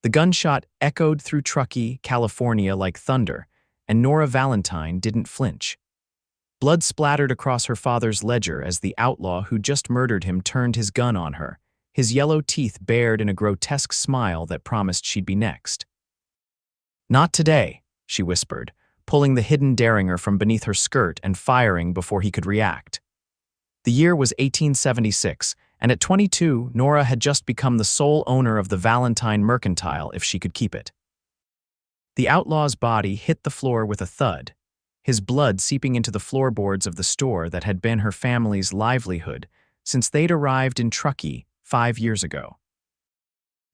The gunshot echoed through Truckee, California like thunder, and Nora Valentine didn't flinch. Blood splattered across her father's ledger as the outlaw who just murdered him turned his gun on her, his yellow teeth bared in a grotesque smile that promised she'd be next. "Not today," she whispered, pulling the hidden derringer from beneath her skirt and firing before he could react. The year was 1876, and at 22, Nora had just become the sole owner of the Valentine mercantile if she could keep it. The outlaw's body hit the floor with a thud, his blood seeping into the floorboards of the store that had been her family's livelihood since they'd arrived in Truckee 5 years ago.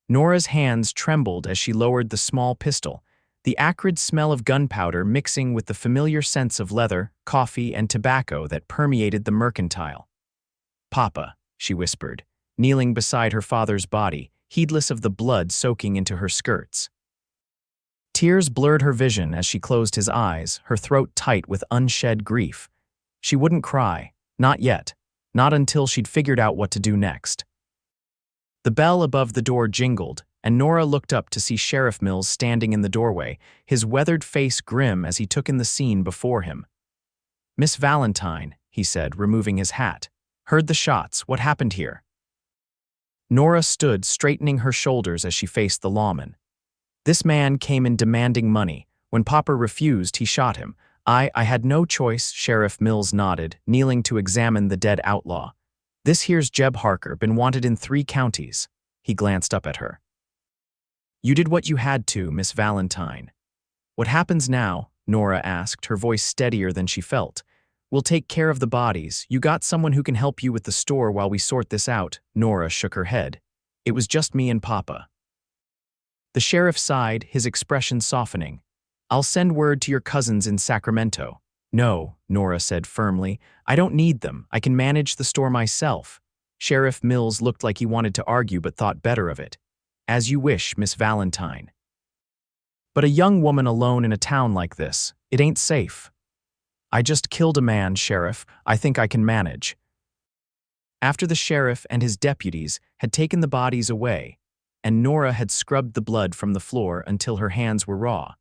Nora's hands trembled as she lowered the small pistol, the acrid smell of gunpowder mixing with the familiar scents of leather, coffee, and tobacco that permeated the mercantile. "Papa," she whispered, kneeling beside her father's body, heedless of the blood soaking into her skirts. Tears blurred her vision as she closed his eyes, her throat tight with unshed grief. She wouldn't cry, not yet, not until she'd figured out what to do next. The bell above the door jingled, and Nora looked up to see Sheriff Mills standing in the doorway, his weathered face grim as he took in the scene before him. "Miss Valentine," he said, removing his hat. "Heard the shots. What happened here?" Nora stood, straightening her shoulders as she faced the lawman. "This man came in demanding money. When Papa refused, he shot him. I had no choice," Sheriff Mills nodded, kneeling to examine the dead outlaw. "This here's Jeb Harker, been wanted in 3 counties. He glanced up at her. "You did what you had to, Miss Valentine." "What happens now?" Nora asked, her voice steadier than she felt. "We'll take care of the bodies. You got someone who can help you with the store while we sort this out?" Nora shook her head. "It was just me and Papa." The sheriff sighed, his expression softening. "I'll send word to your cousins in Sacramento." "No," Nora said firmly. "I don't need them. I can manage the store myself." Sheriff Mills looked like he wanted to argue but thought better of it. "As you wish, Miss Valentine. But a young woman alone in a town like this, it ain't safe." "I just killed a man, Sheriff. I think I can manage." After the sheriff and his deputies had taken the bodies away, and Nora had scrubbed the blood from the floor until her hands were raw,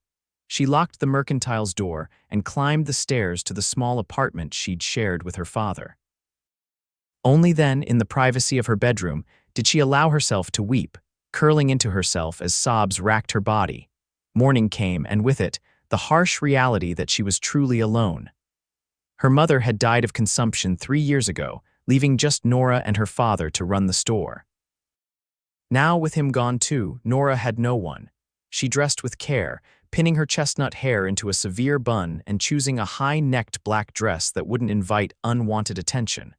she locked the mercantile's door and climbed the stairs to the small apartment she'd shared with her father. Only then, in the privacy of her bedroom, did she allow herself to weep, curling into herself as sobs racked her body. Morning came, and with it, the harsh reality that she was truly alone. Her mother had died of consumption 3 years ago, leaving just Nora and her father to run the store. Now, with him gone too, Nora had no one. She dressed with care, pinning her chestnut hair into a severe bun and choosing a high-necked black dress that wouldn't invite unwanted attention.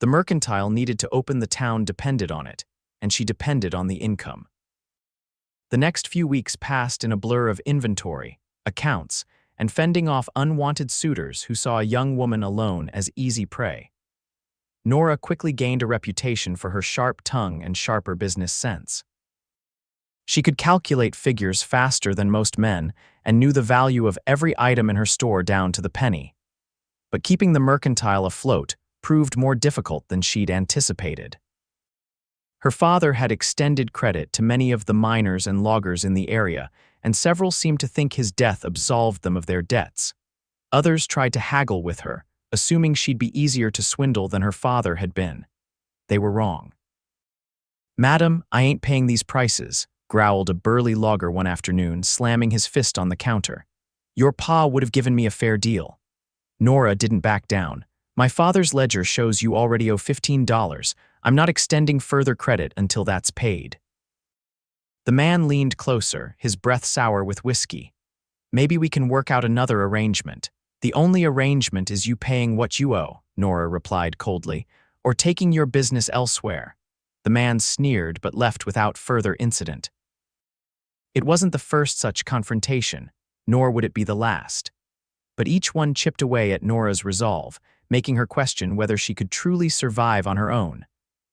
The mercantile needed to open, the town depended on it, and she depended on the income. The next few weeks passed in a blur of inventory, accounts, and fending off unwanted suitors who saw a young woman alone as easy prey. Nora quickly gained a reputation for her sharp tongue and sharper business sense. She could calculate figures faster than most men and knew the value of every item in her store down to the penny. But keeping the mercantile afloat proved more difficult than she'd anticipated. Her father had extended credit to many of the miners and loggers in the area, and several seemed to think his death absolved them of their debts. Others tried to haggle with her, assuming she'd be easier to swindle than her father had been. They were wrong. "Madam, I ain't paying these prices," growled a burly logger one afternoon, slamming his fist on the counter. "Your pa would have given me a fair deal." Nora didn't back down. "My father's ledger shows you already owe $15. I'm not extending further credit until that's paid." The man leaned closer, his breath sour with whiskey. "Maybe we can work out another arrangement." "The only arrangement is you paying what you owe," Nora replied coldly, "or taking your business elsewhere." The man sneered but left without further incident. It wasn't the first such confrontation, nor would it be the last. But each one chipped away at Nora's resolve, making her question whether she could truly survive on her own.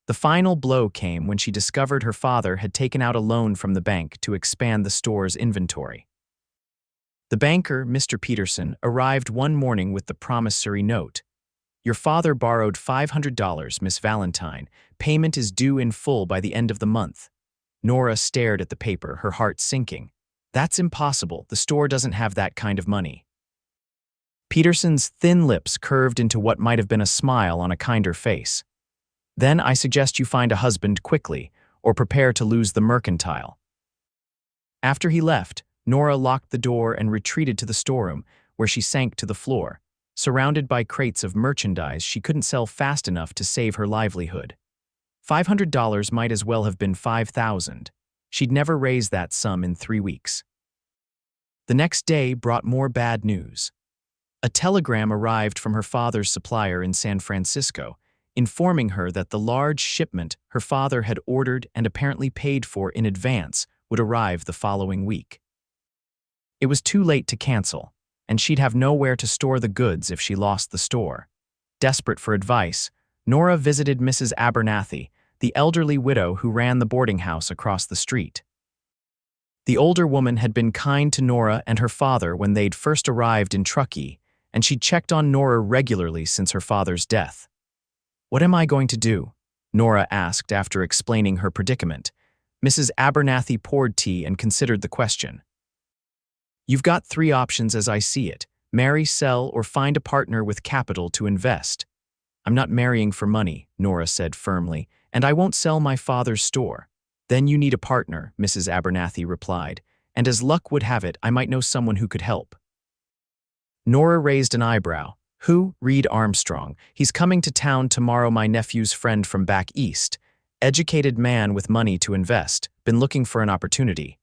The final blow came when she discovered her father had taken out a loan from the bank to expand the store's inventory. The banker, Mr. Peterson, arrived one morning with the promissory note. "Your father borrowed $500, Miss Valentine. Payment is due in full by the end of the month." Nora stared at the paper, her heart sinking. That's impossible. The store doesn't have that kind of money. Peterson's thin lips curved into what might have been a smile on a kinder face. Then I suggest you find a husband quickly, or prepare to lose the mercantile. After he left, Nora locked the door and retreated to the storeroom, where she sank to the floor, surrounded by crates of merchandise she couldn't sell fast enough to save her livelihood. $500 might as well have been $5,000. She'd never raised that sum in 3 weeks. The next day brought more bad news. A telegram arrived from her father's supplier in San Francisco, informing her that the large shipment her father had ordered and apparently paid for in advance would arrive the following week. It was too late to cancel, and she'd have nowhere to store the goods if she lost the store. Desperate for advice, Nora visited Mrs. Abernathy, the elderly widow who ran the boarding house across the street. The older woman had been kind to Nora and her father when they'd first arrived in Truckee, and she'd checked on Nora regularly since her father's death. "What am I going to do?" Nora asked after explaining her predicament. Mrs. Abernathy poured tea and considered the question. "You've got 3 options as I see it: marry, sell, or find a partner with capital to invest." "I'm not marrying for money," Nora said firmly, "and I won't sell my father's store." "Then you need a partner," Mrs. Abernathy replied, "and as luck would have it, I might know someone who could help." Nora raised an eyebrow. "Who?" "Reid Armstrong. He's coming to town tomorrow, my nephew's friend from back east. Educated man with money to invest. Been looking for an opportunity."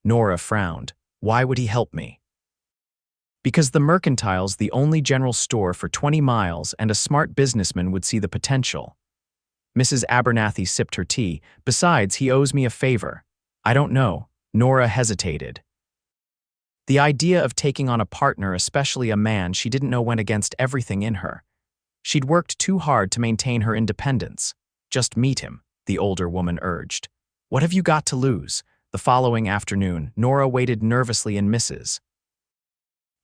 Nora frowned. "Why would he help me?" "Because the Mercantile's the only general store for 20 miles and a smart businessman would see the potential." Mrs. Abernathy sipped her tea. "Besides, he owes me a favor." "I don't know." Nora hesitated. The idea of taking on a partner, especially a man she didn't know, went against everything in her. She'd worked too hard to maintain her independence. "Just meet him," the older woman urged. "What have you got to lose?" The following afternoon, Nora waited nervously in Mrs.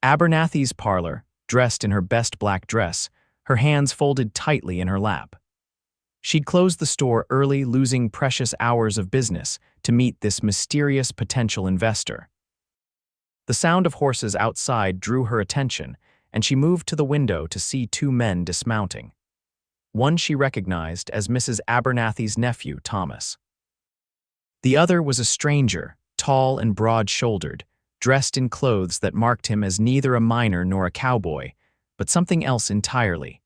Abernathy's parlor, dressed in her best black dress, her hands folded tightly in her lap. She'd closed the store early, losing precious hours of business to meet this mysterious potential investor. The sound of horses outside drew her attention, and she moved to the window to see 2 men dismounting. One she recognized as Mrs. Abernathy's nephew, Thomas. The other was a stranger, tall and broad-shouldered, dressed in clothes that marked him as neither a miner nor a cowboy, but something else entirely.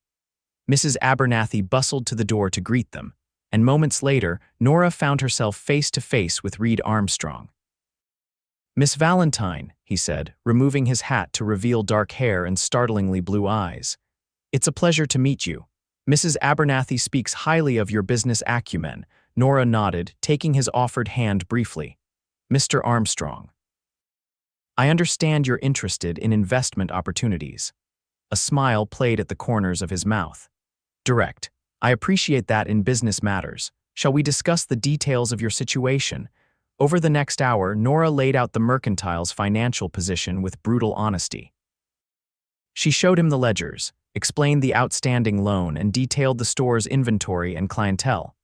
Mrs. Abernathy bustled to the door to greet them, and moments later, Nora found herself face to face with Reid Armstrong. "Miss Valentine," he said, removing his hat to reveal dark hair and startlingly blue eyes. "It's a pleasure to meet you. Mrs. Abernathy speaks highly of your business acumen." Nora nodded, taking his offered hand briefly. "Mr. Armstrong, I understand you're interested in investment opportunities." A smile played at the corners of his mouth. "Direct. I appreciate that in business matters. Shall we discuss the details of your situation?" Over the next hour, Nora laid out the Mercantile's financial position with brutal honesty. She showed him the ledgers, explained the outstanding loan, and detailed the store's inventory and clientele.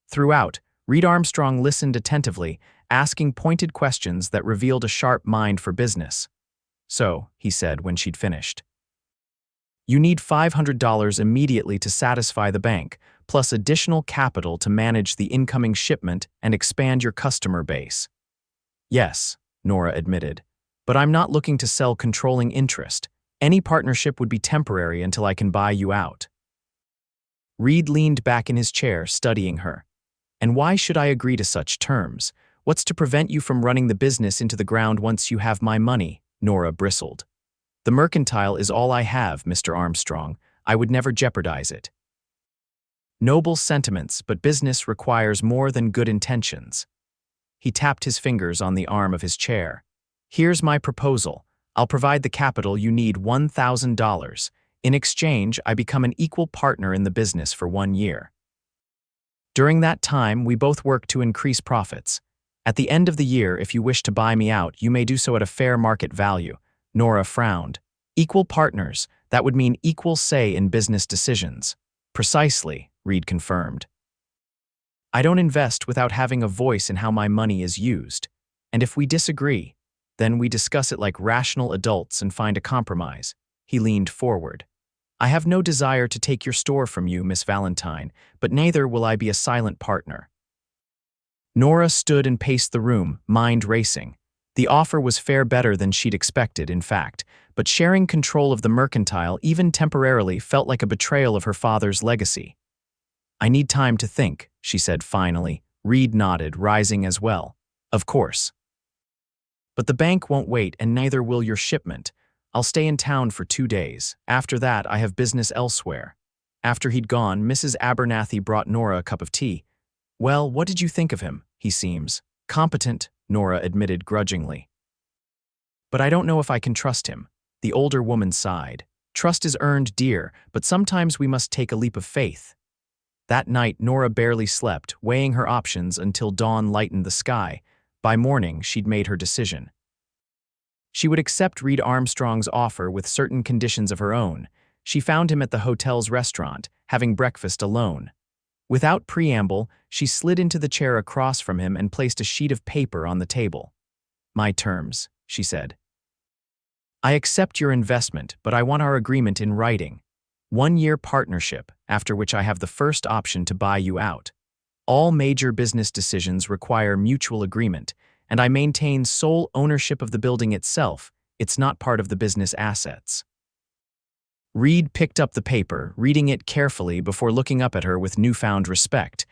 Throughout, Reid Armstrong listened attentively, asking pointed questions that revealed a sharp mind for business. "So," he said when she'd finished, "you need $500 immediately to satisfy the bank, plus additional capital to manage the incoming shipment and expand your customer base." "Yes," Nora admitted, "but I'm not looking to sell controlling interest. Any partnership would be temporary until I can buy you out." Reid leaned back in his chair, studying her. "And why should I agree to such terms? What's to prevent you from running the business into the ground once you have my money?" Nora bristled. "The Mercantile is all I have, Mr. Armstrong. I would never jeopardize it." "Noble sentiments, but business requires more than good intentions." He tapped his fingers on the arm of his chair. "Here's my proposal. I'll provide the capital you need, $1,000. In exchange, I become an equal partner in the business for 1 year. During that time, we both work to increase profits. At the end of the year, if you wish to buy me out, you may do so at a fair market value." Nora frowned. "Equal partners, that would mean equal say in business decisions." "Precisely," Reid confirmed. I don't invest without having a voice in how my money is used. And if we disagree, then we discuss it like rational adults and find a compromise. He leaned forward. I have no desire to take your store from you, Miss Valentine, but neither will I be a silent partner. Nora stood and paced the room, mind racing. The offer was far better than she'd expected, in fact, but sharing control of the mercantile, even temporarily, felt like a betrayal of her father's legacy. I need time to think, she said finally. Reid nodded, rising as well. Of course. But the bank won't wait, and neither will your shipment. I'll stay in town for 2 days. After that, I have business elsewhere. After he'd gone, Mrs. Abernathy brought Nora a cup of tea. Well, what did you think of him? He seems competent, Nora admitted grudgingly. But I don't know if I can trust him. The older woman sighed. Trust is earned dear, but sometimes we must take a leap of faith. That night, Nora barely slept, weighing her options until dawn lightened the sky. By morning, she'd made her decision. She would accept Reid Armstrong's offer with certain conditions of her own. She found him at the hotel's restaurant, having breakfast alone. Without preamble, she slid into the chair across from him and placed a sheet of paper on the table. My terms, she said. I accept your investment, but I want our agreement in writing. 1-year partnership, after which I have the first option to buy you out. All major business decisions require mutual agreement, and I maintain sole ownership of the building itself. It's not part of the business assets. Reid picked up the paper, reading it carefully before looking up at her with newfound respect.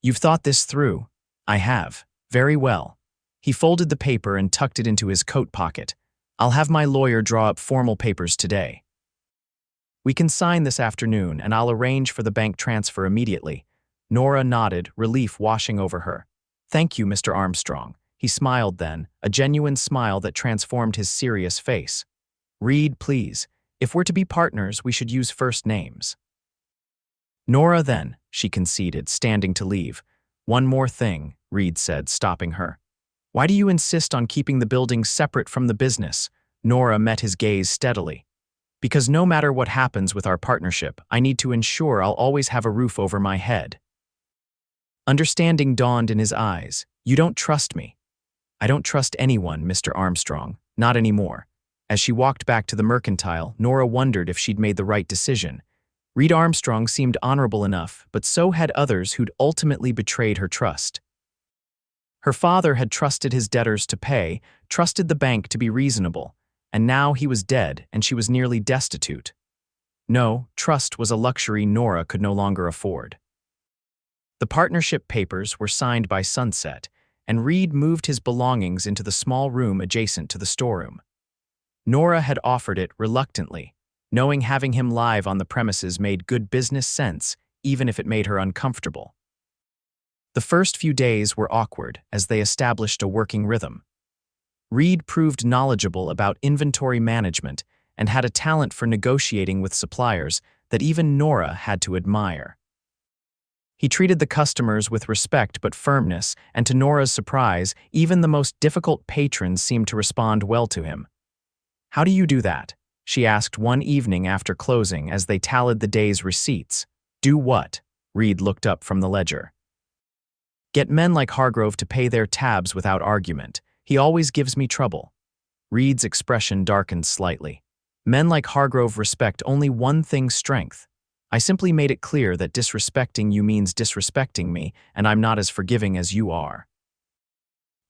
You've thought this through. I have. Very well. He folded the paper and tucked it into his coat pocket. I'll have my lawyer draw up formal papers today. We can sign this afternoon, and I'll arrange for the bank transfer immediately. Nora nodded, relief washing over her. Thank you, Mr. Armstrong. He smiled then, a genuine smile that transformed his serious face. Reid, please. If we're to be partners, we should use first names. Nora then, she conceded, standing to leave. One more thing, Reid said, stopping her. Why do you insist on keeping the building separate from the business? Nora met his gaze steadily. Because no matter what happens with our partnership, I need to ensure I'll always have a roof over my head. Understanding dawned in his eyes. You don't trust me. I don't trust anyone, Mr. Armstrong. Not anymore. As she walked back to the mercantile, Nora wondered if she'd made the right decision. Reid Armstrong seemed honorable enough, but so had others who'd ultimately betrayed her trust. Her father had trusted his debtors to pay, trusted the bank to be reasonable, and now he was dead and she was nearly destitute. No, trust was a luxury Nora could no longer afford. The partnership papers were signed by sunset, and Reid moved his belongings into the small room adjacent to the storeroom. Nora had offered it reluctantly, knowing having him live on the premises made good business sense, even if it made her uncomfortable. The first few days were awkward as they established a working rhythm. Reid proved knowledgeable about inventory management and had a talent for negotiating with suppliers that even Nora had to admire. He treated the customers with respect but firmness, and to Nora's surprise, even the most difficult patrons seemed to respond well to him. How do you do that? She asked one evening after closing as they tallied the day's receipts. Do what? Reid looked up from the ledger. Get men like Hargrove to pay their tabs without argument. He always gives me trouble. Reid's expression darkened slightly. Men like Hargrove respect only one thing's strength. I simply made it clear that disrespecting you means disrespecting me, and I'm not as forgiving as you are.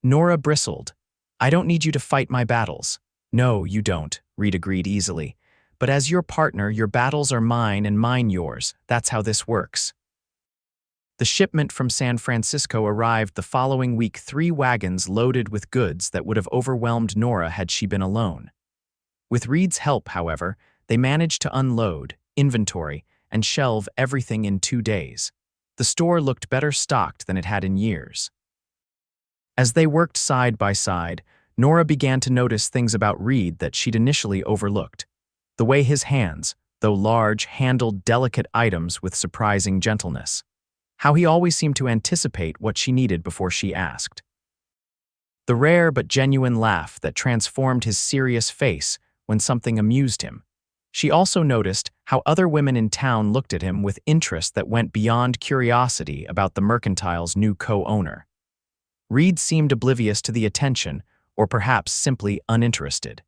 Nora bristled. I don't need you to fight my battles. No, you don't, Reid agreed easily. But as your partner, your battles are mine and mine yours. That's how this works. The shipment from San Francisco arrived the following week, 3 wagons loaded with goods that would have overwhelmed Nora had she been alone. With Reid's help, however, they managed to unload, inventory, and shelve everything in 2 days. The store looked better stocked than it had in years. As they worked side by side, Nora began to notice things about Reid that she'd initially overlooked. The way his hands, though large, handled delicate items with surprising gentleness. How he always seemed to anticipate what she needed before she asked. The rare but genuine laugh that transformed his serious face when something amused him. She also noticed how other women in town looked at him with interest that went beyond curiosity about the mercantile's new co-owner. Reid seemed oblivious to the attention, or perhaps simply uninterested.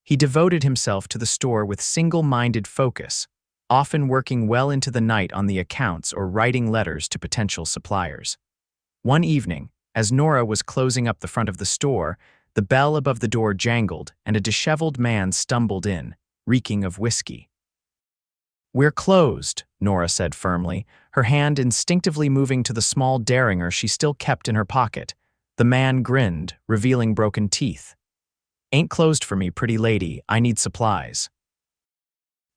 He devoted himself to the store with single-minded focus, often working well into the night on the accounts or writing letters to potential suppliers. One evening, as Nora was closing up the front of the store, the bell above the door jangled and a disheveled man stumbled in, reeking of whiskey. "We're closed," Nora said firmly, her hand instinctively moving to the small derringer she still kept in her pocket. The man grinned, revealing broken teeth. "Ain't closed for me, pretty lady. I need supplies."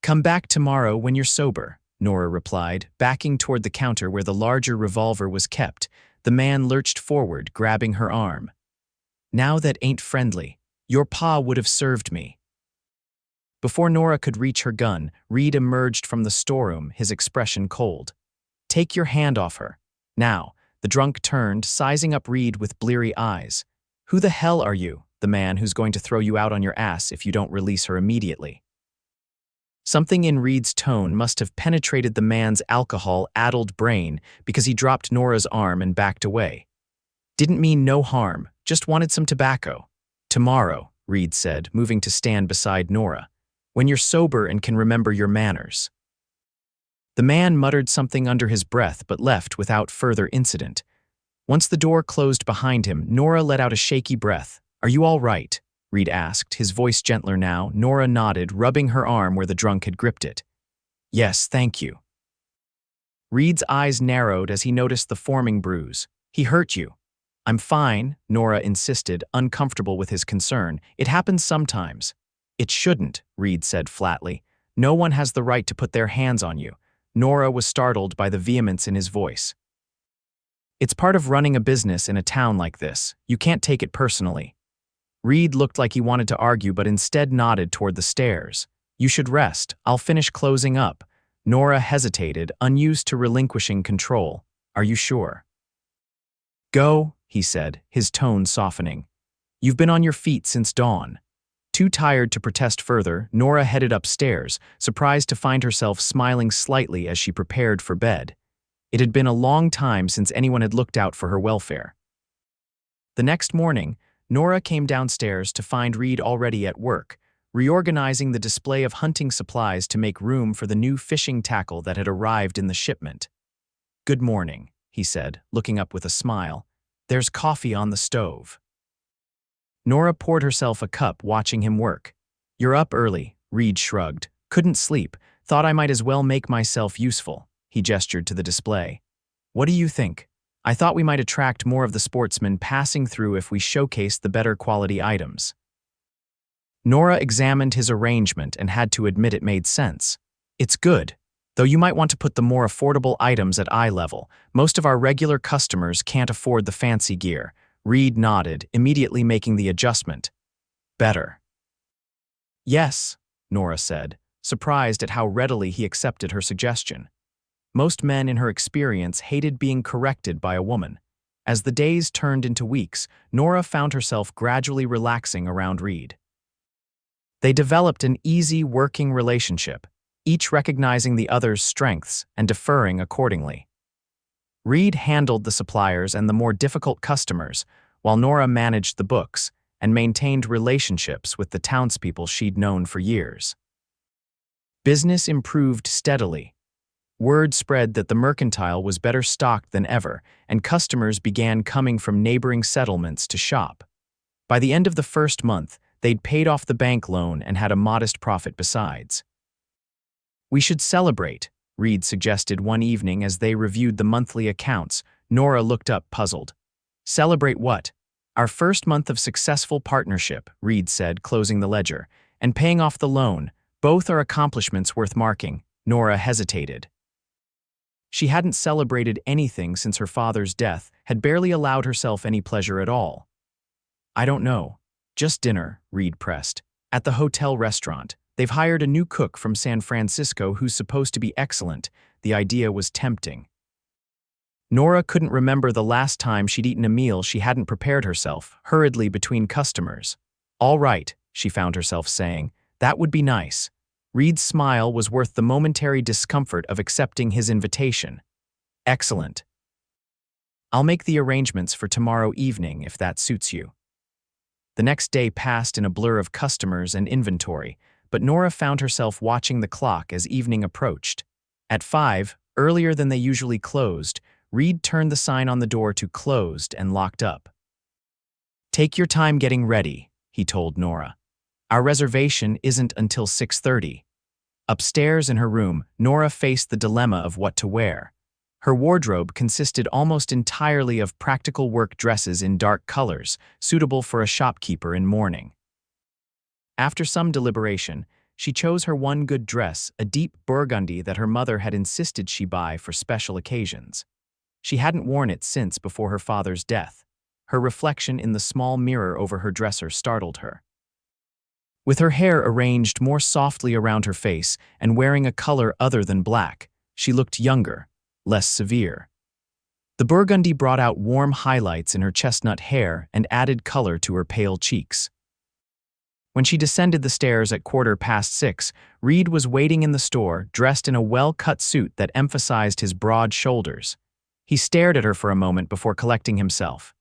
"Come back tomorrow when you're sober," Nora replied, backing toward the counter where the larger revolver was kept. The man lurched forward, grabbing her arm. "Now that ain't friendly. Your pa would have served me." Before Nora could reach her gun, Reid emerged from the storeroom, his expression cold. "Take your hand off her." Now, the drunk turned, sizing up Reid with bleary eyes. "Who the hell are you? The man who's going to throw you out on your ass if you don't release her immediately." Something in Reid's tone must have penetrated the man's alcohol-addled brain because he dropped Nora's arm and backed away. "Didn't mean no harm, just wanted some tobacco." "Tomorrow," Reid said, moving to stand beside Nora. "When you're sober and can remember your manners." The man muttered something under his breath but left without further incident. Once the door closed behind him, Nora let out a shaky breath. "Are you all right?" Reid asked, his voice gentler now. Nora nodded, rubbing her arm where the drunk had gripped it. "Yes, thank you." Reid's eyes narrowed as he noticed the forming bruise. "He hurt you." "I'm fine," Nora insisted, uncomfortable with his concern. "It happens sometimes." "It shouldn't," Reid said flatly. "No one has the right to put their hands on you." Nora was startled by the vehemence in his voice. "It's part of running a business in a town like this. You can't take it personally." Reid looked like he wanted to argue but instead nodded toward the stairs. "You should rest. I'll finish closing up." Nora hesitated, unused to relinquishing control. "Are you sure?" "Go," he said, his tone softening. "You've been on your feet since dawn." Too tired to protest further, Nora headed upstairs, surprised to find herself smiling slightly as she prepared for bed. It had been a long time since anyone had looked out for her welfare. The next morning, Nora came downstairs to find Reid already at work, reorganizing the display of hunting supplies to make room for the new fishing tackle that had arrived in the shipment. "Good morning," he said, looking up with a smile. "There's coffee on the stove." Nora poured herself a cup, watching him work. "You're up early," Reid shrugged. "Couldn't sleep. Thought I might as well make myself useful." He gestured to the display. "What do you think? I thought we might attract more of the sportsmen passing through if we showcased the better quality items." Nora examined his arrangement and had to admit it made sense. "It's good, though you might want to put the more affordable items at eye level. Most of our regular customers can't afford the fancy gear." Reid nodded, immediately making the adjustment. "Better." "Yes," Nora said, surprised at how readily he accepted her suggestion. Most men in her experience hated being corrected by a woman. As the days turned into weeks, Nora found herself gradually relaxing around Reid. They developed an easy working relationship, each recognizing the other's strengths and deferring accordingly. Reid handled the suppliers and the more difficult customers, while Nora managed the books and maintained relationships with the townspeople she'd known for years. Business improved steadily. Word spread that the mercantile was better stocked than ever, and customers began coming from neighboring settlements to shop. By the end of the first month, they'd paid off the bank loan and had a modest profit besides. "We should celebrate," Reid suggested one evening as they reviewed the monthly accounts. Nora looked up, puzzled. "Celebrate what?" "Our first month of successful partnership," Reid said, closing the ledger, "and paying off the loan. Both are accomplishments worth marking." Nora hesitated. She hadn't celebrated anything since her father's death, had barely allowed herself any pleasure at all. "I don't know. Just dinner," Reid pressed. "At the hotel restaurant. They've hired a new cook from San Francisco who's supposed to be excellent." The idea was tempting. Nora couldn't remember the last time she'd eaten a meal she hadn't prepared herself, hurriedly between customers. "All right," she found herself saying. "That would be nice." Reid's smile was worth the momentary discomfort of accepting his invitation. Excellent. I'll make the arrangements for tomorrow evening if that suits you. The next day passed in a blur of customers and inventory, but Nora found herself watching the clock as evening approached. At 5, earlier than they usually closed, Reid turned the sign on the door to closed and locked up. Take your time getting ready, he told Nora. Our reservation isn't until 6:30. Upstairs in her room, Nora faced the dilemma of what to wear. Her wardrobe consisted almost entirely of practical work dresses in dark colors, suitable for a shopkeeper in mourning. After some deliberation, she chose her one good dress, a deep burgundy that her mother had insisted she buy for special occasions. She hadn't worn it since before her father's death. Her reflection in the small mirror over her dresser startled her. With her hair arranged more softly around her face and wearing a color other than black, she looked younger, less severe. The burgundy brought out warm highlights in her chestnut hair and added color to her pale cheeks. When she descended the stairs at 6:15, Reid was waiting in the store, dressed in a well-cut suit that emphasized his broad shoulders. He stared at her for a moment before collecting himself.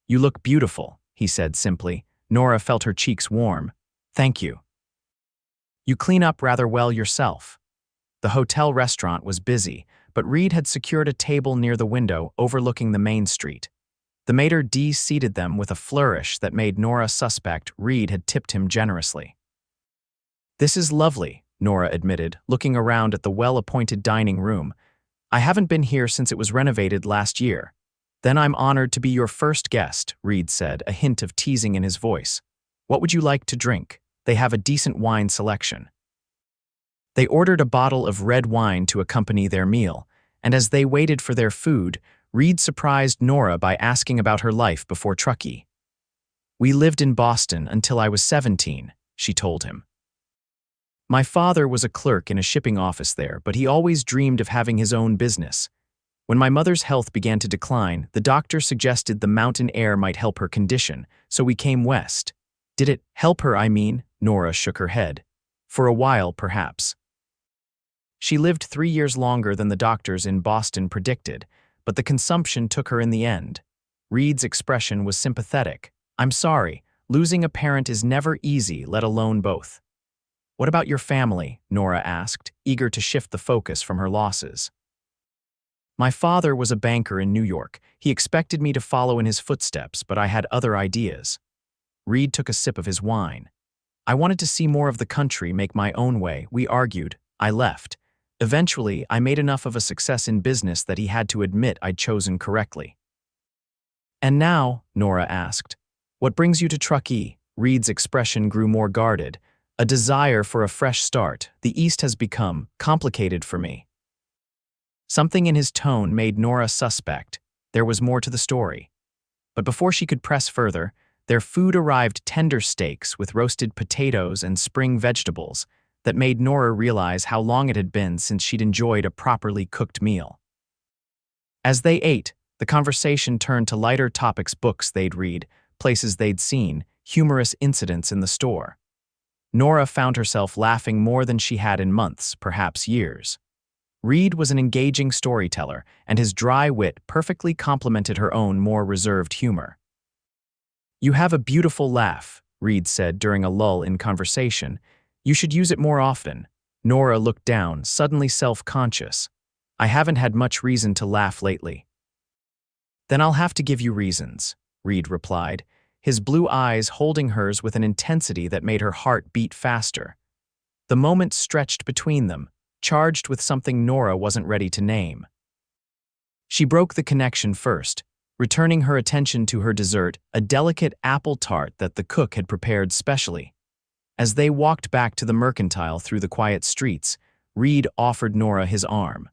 "You look beautiful," he said simply. Nora felt her cheeks warm. "Thank you. You clean up rather well yourself." The hotel restaurant was busy, but Reid had secured a table near the window overlooking the main street. The maitre d' seated them with a flourish that made Nora suspect Reid had tipped him generously. "This is lovely," Nora admitted, looking around at the well-appointed dining room. "I haven't been here since it was renovated last year." "Then I'm honored to be your first guest," Reid said, a hint of teasing in his voice. "What would you like to drink? They have a decent wine selection." They ordered a bottle of red wine to accompany their meal, and as they waited for their food, Reid surprised Nora by asking about her life before Truckee. "We lived in Boston until I was 17, she told him. "My father was a clerk in a shipping office there, but he always dreamed of having his own business. When my mother's health began to decline, the doctor suggested the mountain air might help her condition, so we came west." "Did it help her, I mean?" Nora shook her head. "For a while, perhaps. She lived 3 years longer than the doctors in Boston predicted, but the consumption took her in the end." Reid's expression was sympathetic. "I'm sorry, losing a parent is never easy, let alone both." "What about your family?" Nora asked, eager to shift the focus from her losses. "My father was a banker in New York. He expected me to follow in his footsteps, but I had other ideas." Reid took a sip of his wine. "I wanted to see more of the country, make my own way. We argued. I left. Eventually, I made enough of a success in business that he had to admit I'd chosen correctly." "And now," Nora asked, "what brings you to Truckee?" Reid's expression grew more guarded. "A desire for a fresh start. The East has become complicated for me." Something in his tone made Nora suspect. There was more to the story. But before she could press further, their food arrived: tender steaks with roasted potatoes and spring vegetables that made Nora realize how long it had been since she'd enjoyed a properly cooked meal. As they ate, the conversation turned to lighter topics: books they'd read, places they'd seen, humorous incidents in the store. Nora found herself laughing more than she had in months, perhaps years. Reid was an engaging storyteller, and his dry wit perfectly complemented her own more reserved humor. "You have a beautiful laugh," Reid said during a lull in conversation. "You should use it more often." Nora looked down, suddenly self-conscious. "I haven't had much reason to laugh lately." "Then I'll have to give you reasons," Reid replied, his blue eyes holding hers with an intensity that made her heart beat faster. The moment stretched between them, charged with something Nora wasn't ready to name. She broke the connection first, returning her attention to her dessert, a delicate apple tart that the cook had prepared specially. As they walked back to the mercantile through the quiet streets, Reid offered Nora his arm.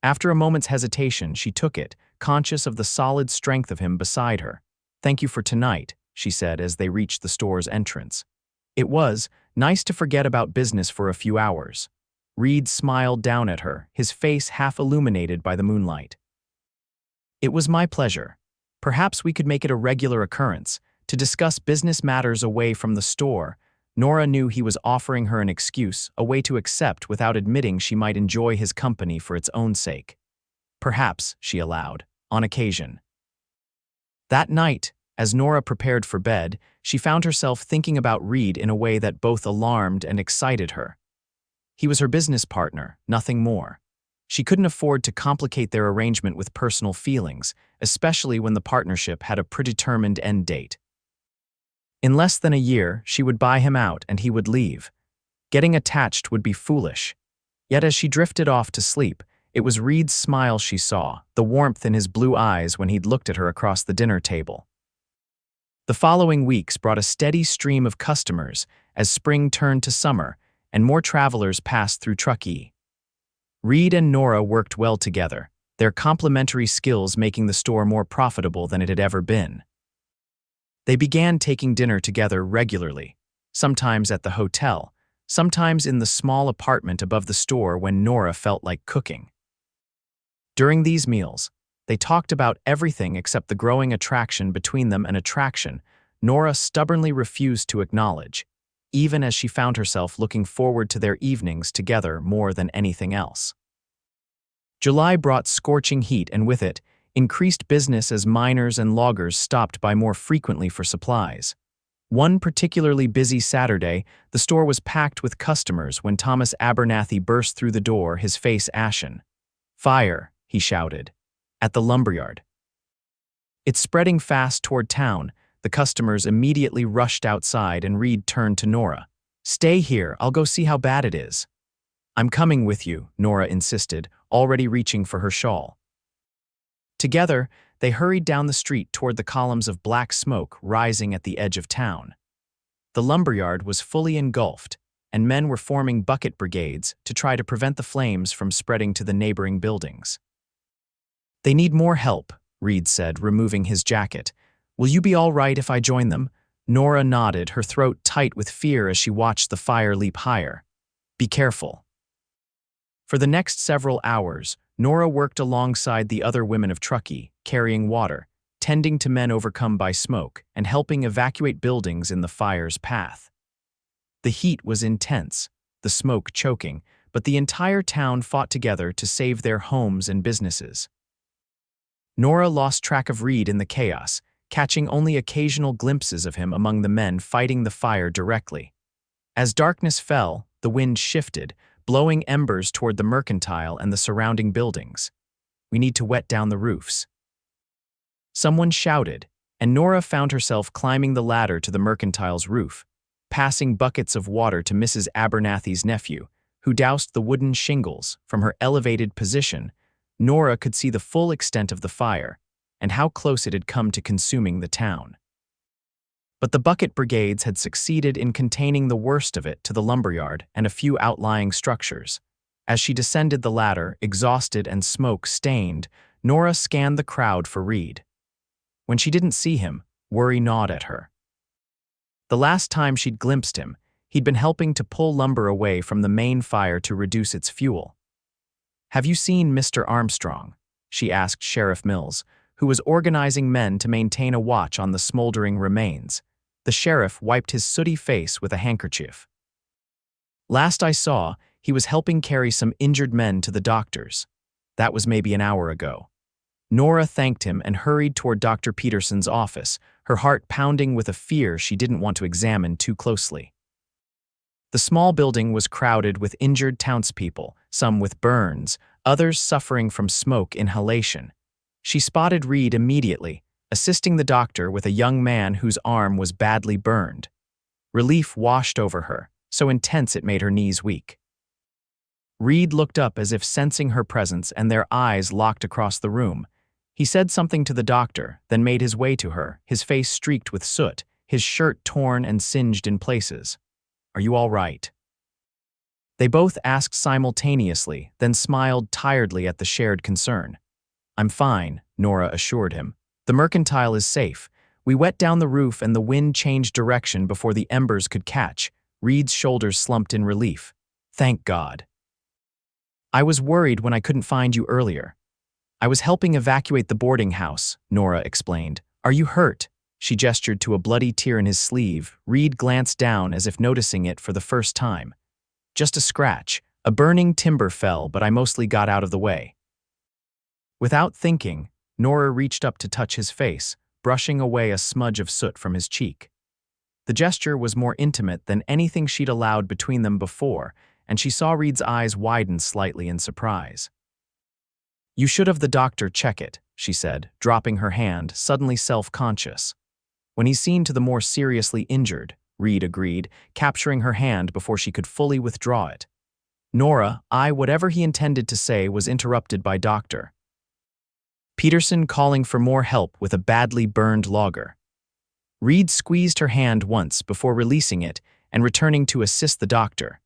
After a moment's hesitation, she took it, conscious of the solid strength of him beside her. "Thank you for tonight," she said as they reached the store's entrance. "It was nice to forget about business for a few hours." Reid smiled down at her, his face half illuminated by the moonlight. "It was my pleasure. Perhaps we could make it a regular occurrence, to discuss business matters away from the store." Nora knew he was offering her an excuse, a way to accept without admitting she might enjoy his company for its own sake. Perhaps, she allowed, on occasion. That night, as Nora prepared for bed, she found herself thinking about Reid in a way that both alarmed and excited her. He was her business partner, nothing more. She couldn't afford to complicate their arrangement with personal feelings, especially when the partnership had a predetermined end date. In less than a year, she would buy him out and he would leave. Getting attached would be foolish. Yet as she drifted off to sleep, it was Reid's smile she saw, the warmth in his blue eyes when he'd looked at her across the dinner table. The following weeks brought a steady stream of customers as spring turned to summer and more travelers passed through Truckee. Reid and Nora worked well together, their complementary skills making the store more profitable than it had ever been. They began taking dinner together regularly, sometimes at the hotel, sometimes in the small apartment above the store when Nora felt like cooking. During these meals, they talked about everything except the growing attraction between them, an attraction Nora stubbornly refused to acknowledge, even as she found herself looking forward to their evenings together more than anything else. July brought scorching heat and with it, increased business as miners and loggers stopped by more frequently for supplies. One particularly busy Saturday, the store was packed with customers when Thomas Abernathy burst through the door, his face ashen. "Fire," he shouted, "at the lumberyard." It's spreading fast toward town. The customers immediately rushed outside and Reid turned to Nora. "Stay here, I'll go see how bad it is." "I'm coming with you," Nora insisted, already reaching for her shawl. Together, they hurried down the street toward the columns of black smoke rising at the edge of town. The lumberyard was fully engulfed, and men were forming bucket brigades to try to prevent the flames from spreading to the neighboring buildings. "They need more help," Reid said, removing his jacket. "Will you be all right if I join them?" Nora nodded, her throat tight with fear as she watched the fire leap higher. "Be careful." For the next several hours, Nora worked alongside the other women of Truckee, carrying water, tending to men overcome by smoke, and helping evacuate buildings in the fire's path. The heat was intense, the smoke choking, but the entire town fought together to save their homes and businesses. Nora lost track of Reid in the chaos, catching only occasional glimpses of him among the men fighting the fire directly. As darkness fell, the wind shifted, blowing embers toward the mercantile and the surrounding buildings. "We need to wet down the roofs." Someone shouted, and Nora found herself climbing the ladder to the mercantile's roof, passing buckets of water to Mrs. Abernathy's nephew, who doused the wooden shingles. From her elevated position, Nora could see the full extent of the fire and how close it had come to consuming the town. But the bucket brigades had succeeded in containing the worst of it to the lumberyard and a few outlying structures. As she descended the ladder, exhausted and smoke-stained, Nora scanned the crowd for Reid. When she didn't see him, worry gnawed at her. The last time she'd glimpsed him, he'd been helping to pull lumber away from the main fire to reduce its fuel. "Have you seen Mr. Armstrong?" she asked Sheriff Mills, who was organizing men to maintain a watch on the smoldering remains. The sheriff wiped his sooty face with a handkerchief. "Last I saw, he was helping carry some injured men to the doctors. That was maybe an hour ago." Nora thanked him and hurried toward Dr. Peterson's office, her heart pounding with a fear she didn't want to examine too closely. The small building was crowded with injured townspeople, some with burns, others suffering from smoke inhalation. She spotted Reid immediately, assisting the doctor with a young man whose arm was badly burned. Relief washed over her, so intense it made her knees weak. Reid looked up as if sensing her presence, and their eyes locked across the room. He said something to the doctor, then made his way to her, his face streaked with soot, his shirt torn and singed in places. "Are you all right?" They both asked simultaneously, then smiled tiredly at the shared concern. "I'm fine," Nora assured him. "The mercantile is safe. We wet down the roof and the wind changed direction before the embers could catch." Reid's shoulders slumped in relief. "Thank God." "I was worried when I couldn't find you earlier. I was helping evacuate the boarding house," Nora explained. "Are you hurt?" She gestured to a bloody tear in his sleeve. Reid glanced down as if noticing it for the first time. Just a scratch. A burning timber fell, but I mostly got out of the way. Without thinking, Nora reached up to touch his face, brushing away a smudge of soot from his cheek. The gesture was more intimate than anything she'd allowed between them before, and she saw Reid's eyes widen slightly in surprise. "You should have the doctor check it," she said, dropping her hand, suddenly self-conscious. "When he's seen to the more seriously injured," Reid agreed, capturing her hand before she could fully withdraw it. Nora, whatever he intended to say was interrupted by Dr. Peterson calling for more help with a badly burned logger. Reid squeezed her hand once before releasing it and returning to assist the doctor.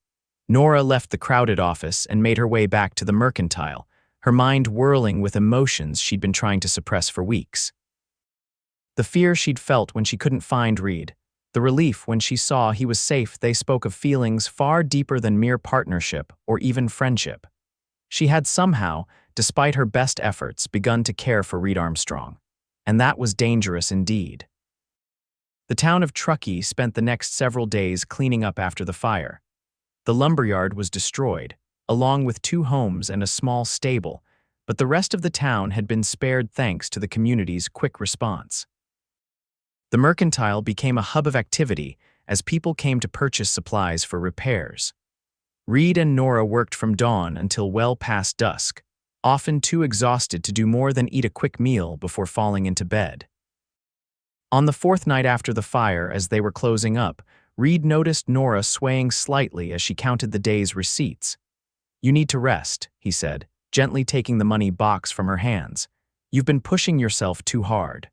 Nora left the crowded office and made her way back to the mercantile, her mind whirling with emotions she'd been trying to suppress for weeks. The fear she'd felt when she couldn't find Reid, the relief when she saw he was safe, they spoke of feelings far deeper than mere partnership or even friendship. She had somehow, despite her best efforts, begun to care for Reid Armstrong, and that was dangerous indeed. The town of Truckee spent the next several days cleaning up after the fire. The lumberyard was destroyed, along with 2 homes and a small stable, but the rest of the town had been spared thanks to the community's quick response. The mercantile became a hub of activity as people came to purchase supplies for repairs. Reid and Nora worked from dawn until well past dusk, often too exhausted to do more than eat a quick meal before falling into bed. On the 4th night after the fire, as they were closing up, Reid noticed Nora swaying slightly as she counted the day's receipts. "You need to rest," he said, gently taking the money box from her hands. "You've been pushing yourself too hard."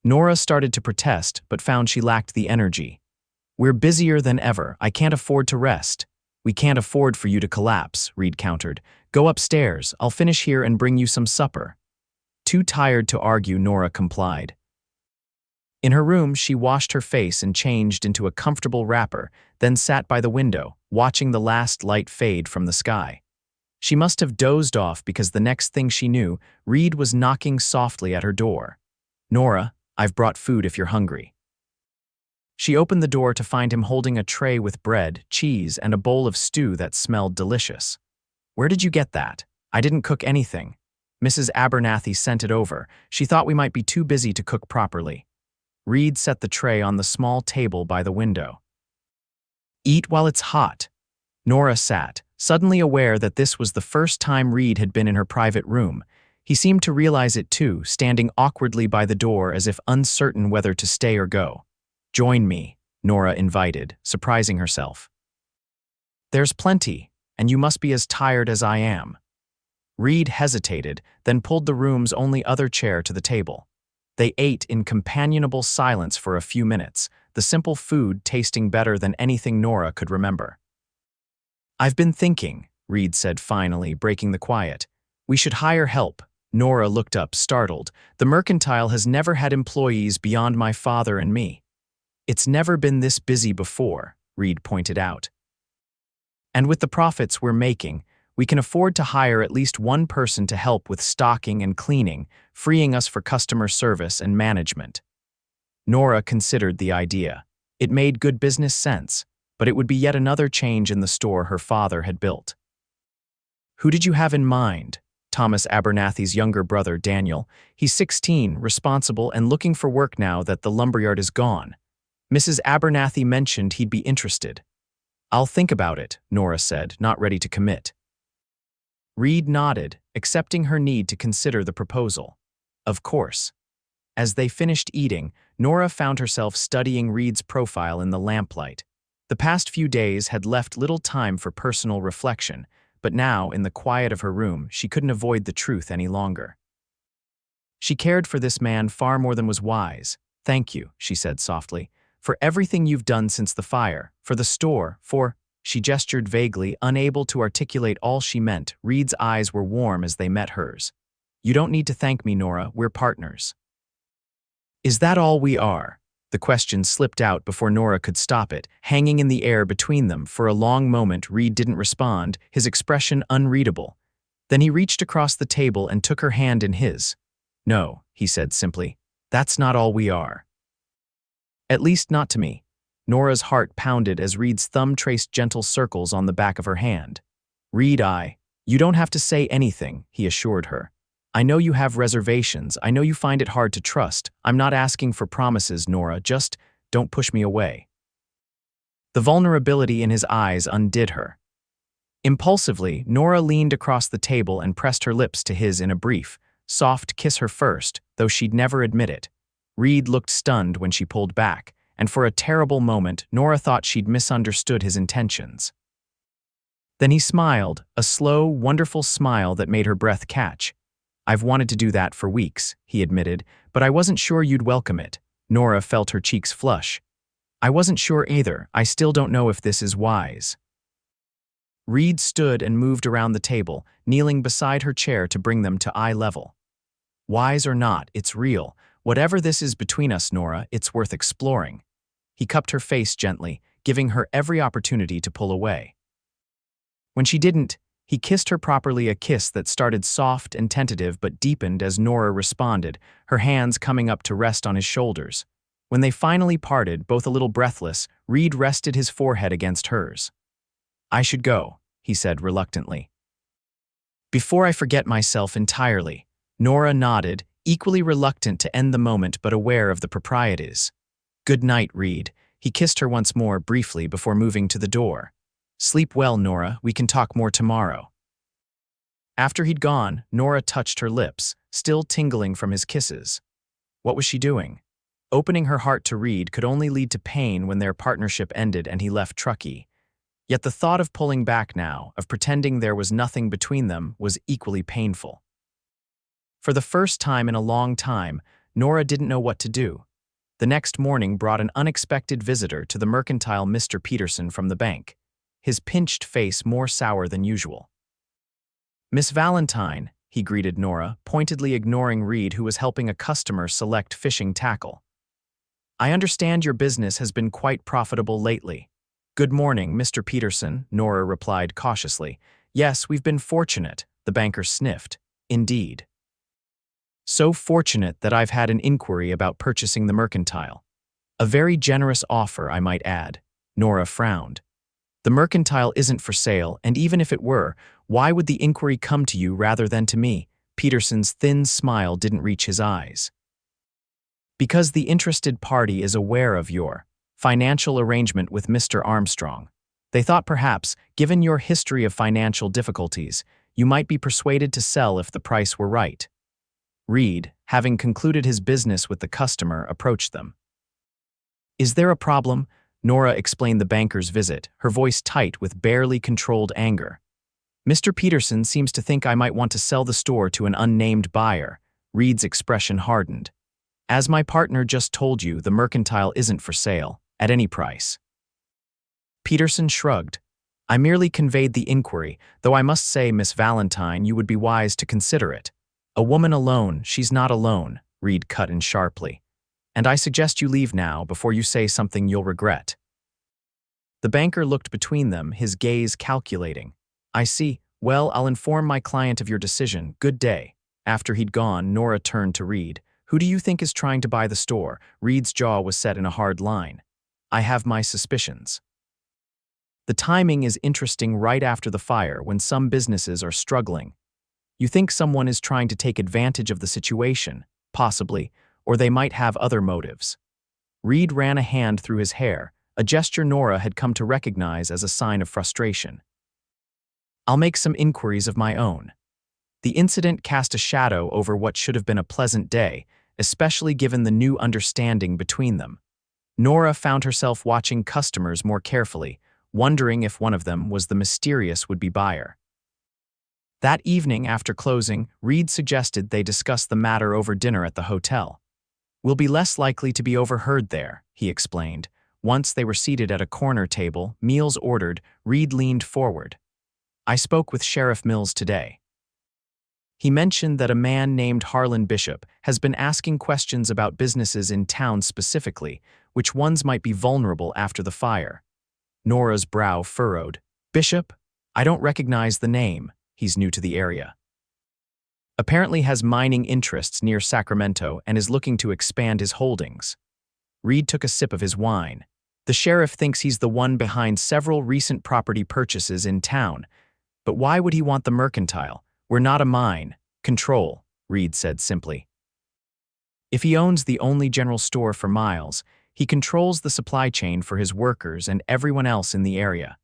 Nora started to protest, but found she lacked the energy. "We're busier than ever. I can't afford to rest." "We can't afford for you to collapse," Reid countered. "Go upstairs. I'll finish here and bring you some supper." Too tired to argue, Nora complied. In her room, she washed her face and changed into a comfortable wrapper, then sat by the window, watching the last light fade from the sky. She must have dozed off because the next thing she knew, Reid was knocking softly at her door. "Nora, I've brought food if you're hungry." She opened the door to find him holding a tray with bread, cheese, and a bowl of stew that smelled delicious. "Where did you get that? I didn't cook anything. Mrs. Abernathy sent it over. She thought we might be too busy to cook properly." Reid set the tray on the small table by the window. "Eat while it's hot." Nora sat, suddenly aware that this was the first time Reid had been in her private room. He seemed to realize it too, standing awkwardly by the door as if uncertain whether to stay or go. "Join me," Nora invited, surprising herself. "There's plenty, and you must be as tired as I am." Reid hesitated, then pulled the room's only other chair to the table. They ate in companionable silence for a few minutes, the simple food tasting better than anything Nora could remember. "I've been thinking," Reid said finally, breaking the quiet. "We should hire help." Nora looked up, startled. "The mercantile has never had employees beyond my father and me." "It's never been this busy before," Reid pointed out. "And with the profits we're making, we can afford to hire at least one person to help with stocking and cleaning, freeing us for customer service and management." Nora considered the idea. It made good business sense, but it would be yet another change in the store her father had built. "Who did you have in mind?" Thomas Abernathy's younger brother, Daniel. "He's 16, responsible, and looking for work now that the lumberyard is gone. Mrs. Abernathy mentioned he'd be interested." "I'll think about it," Nora said, not ready to commit. Reid nodded, accepting her need to consider the proposal. Of course. As they finished eating, Nora found herself studying Reid's profile in the lamplight. The past few days had left little time for personal reflection, but now, in the quiet of her room, she couldn't avoid the truth any longer. She cared for this man far more than was wise. "Thank you," she said softly, "for everything you've done since the fire, for the store, for—" She gestured vaguely, unable to articulate all she meant. Reid's eyes were warm as they met hers. "You don't need to thank me, Nora. We're partners." "Is that all we are?" The question slipped out before Nora could stop it, hanging in the air between them. For a long moment, Reid didn't respond, his expression unreadable. Then he reached across the table and took her hand in his. "No," he said simply. That's not all we are. At least not to me. Nora's heart pounded as Reid's thumb traced gentle circles on the back of her hand. Reid, you don't have to say anything, he assured her. I know you have reservations, I know you find it hard to trust. I'm not asking for promises, Nora, just don't push me away. The vulnerability in his eyes undid her. Impulsively, Nora leaned across the table and pressed her lips to his in a brief, soft kiss her first, though she'd never admit it. Reid looked stunned when she pulled back, and for a terrible moment, Nora thought she'd misunderstood his intentions. Then he smiled, a slow, wonderful smile that made her breath catch. I've wanted to do that for weeks, he admitted, but I wasn't sure you'd welcome it. Nora felt her cheeks flush. I wasn't sure either. I still don't know if this is wise. Reid stood and moved around the table, kneeling beside her chair to bring them to eye level. Wise or not, it's real. Whatever this is between us, Nora, it's worth exploring. He cupped her face gently, giving her every opportunity to pull away. When she didn't, he kissed her properly, a kiss that started soft and tentative but deepened as Nora responded, her hands coming up to rest on his shoulders. When they finally parted, both a little breathless, Reid rested his forehead against hers. I should go, he said reluctantly. Before I forget myself entirely, Nora nodded, equally reluctant to end the moment but aware of the proprieties. Good night, Reid. He kissed her once more briefly before moving to the door. Sleep well, Nora. We can talk more tomorrow. After he'd gone, Nora touched her lips, still tingling from his kisses. What was she doing? Opening her heart to Reid could only lead to pain when their partnership ended and he left Truckee. Yet the thought of pulling back now, of pretending there was nothing between them, was equally painful. For the first time in a long time, Nora didn't know what to do. The next morning brought an unexpected visitor to the mercantile, Mr. Peterson from the bank, his pinched face more sour than usual. Miss Valentine, he greeted Nora, pointedly ignoring Reid, who was helping a customer select fishing tackle. I understand your business has been quite profitable lately. Good morning, Mr. Peterson, Nora replied cautiously. Yes, we've been fortunate, the banker sniffed. Indeed. So fortunate that I've had an inquiry about purchasing the mercantile. A very generous offer, I might add. Nora frowned. The mercantile isn't for sale, and even if it were, why would the inquiry come to you rather than to me? Peterson's thin smile didn't reach his eyes. Because the interested party is aware of your financial arrangement with Mr. Armstrong. They thought perhaps, given your history of financial difficulties, you might be persuaded to sell if the price were right. Reid, having concluded his business with the customer, approached them. Is there a problem? Nora explained the banker's visit, her voice tight with barely controlled anger. Mr. Peterson seems to think I might want to sell the store to an unnamed buyer. Reid's expression hardened. As my partner just told you, the mercantile isn't for sale, at any price. Peterson shrugged. I merely conveyed the inquiry, though I must say, Miss Valentine, you would be wise to consider it. A woman alone, she's not alone, Reid cut in sharply. And I suggest you leave now before you say something you'll regret. The banker looked between them, his gaze calculating. I see. Well, I'll inform my client of your decision. Good day. After he'd gone, Nora turned to Reid. Who do you think is trying to buy the store? Reid's jaw was set in a hard line. I have my suspicions. The timing is interesting right after the fire, when some businesses are struggling. You think someone is trying to take advantage of the situation, possibly, or they might have other motives. Reid ran a hand through his hair, a gesture Nora had come to recognize as a sign of frustration. I'll make some inquiries of my own. The incident cast a shadow over what should have been a pleasant day, especially given the new understanding between them. Nora found herself watching customers more carefully, wondering if one of them was the mysterious would-be buyer. That evening after closing, Reid suggested they discuss the matter over dinner at the hotel. We'll be less likely to be overheard there, he explained. Once they were seated at a corner table, meals ordered, Reid leaned forward. I spoke with Sheriff Mills today. He mentioned that a man named Harlan Bishop has been asking questions about businesses in town specifically, which ones might be vulnerable after the fire. Nora's brow furrowed. Bishop? I don't recognize the name. He's new to the area. Apparently has mining interests near Sacramento and is looking to expand his holdings. Reid took a sip of his wine. The sheriff thinks he's the one behind several recent property purchases in town. But why would he want the mercantile? We're not a mine. Control, Reid said simply. If he owns the only general store for miles, he controls the supply chain for his workers and everyone else in the area.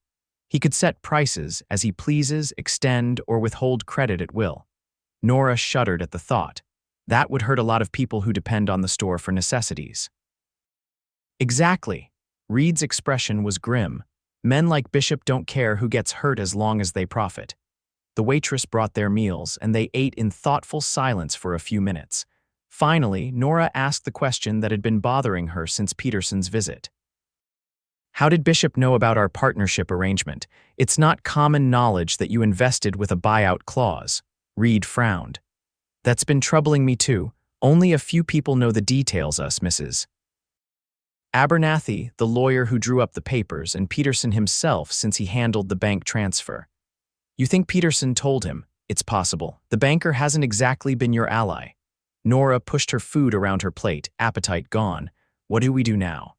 He could set prices as he pleases, extend, or withhold credit at will. Nora shuddered at the thought. That would hurt a lot of people who depend on the store for necessities. Exactly. Reid's expression was grim. Men like Bishop don't care who gets hurt as long as they profit. The waitress brought their meals, and they ate in thoughtful silence for a few minutes. Finally, Nora asked the question that had been bothering her since Peterson's visit. How did Bishop know about our partnership arrangement? It's not common knowledge that you invested with a buyout clause. Reid frowned. That's been troubling me too. Only a few people know the details, Mrs. Abernathy, the lawyer who drew up the papers, and Peterson himself since he handled the bank transfer. You think Peterson told him? It's possible. The banker hasn't exactly been your ally. Nora pushed her food around her plate, appetite gone. What do we do now?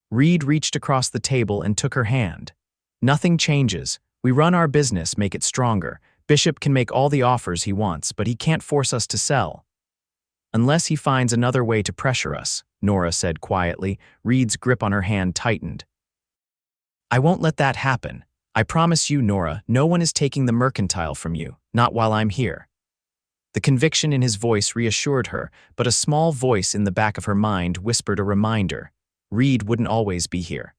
Reid reached across the table and took her hand. Nothing changes. We run our business, make it stronger. Bishop can make all the offers he wants, but he can't force us to sell. Unless he finds another way to pressure us, Nora said quietly. Reid's grip on her hand tightened. I won't let that happen. I promise you, Nora, no one is taking the mercantile from you, not while I'm here. The conviction in his voice reassured her, but a small voice in the back of her mind whispered a reminder. Reid wouldn't always be here.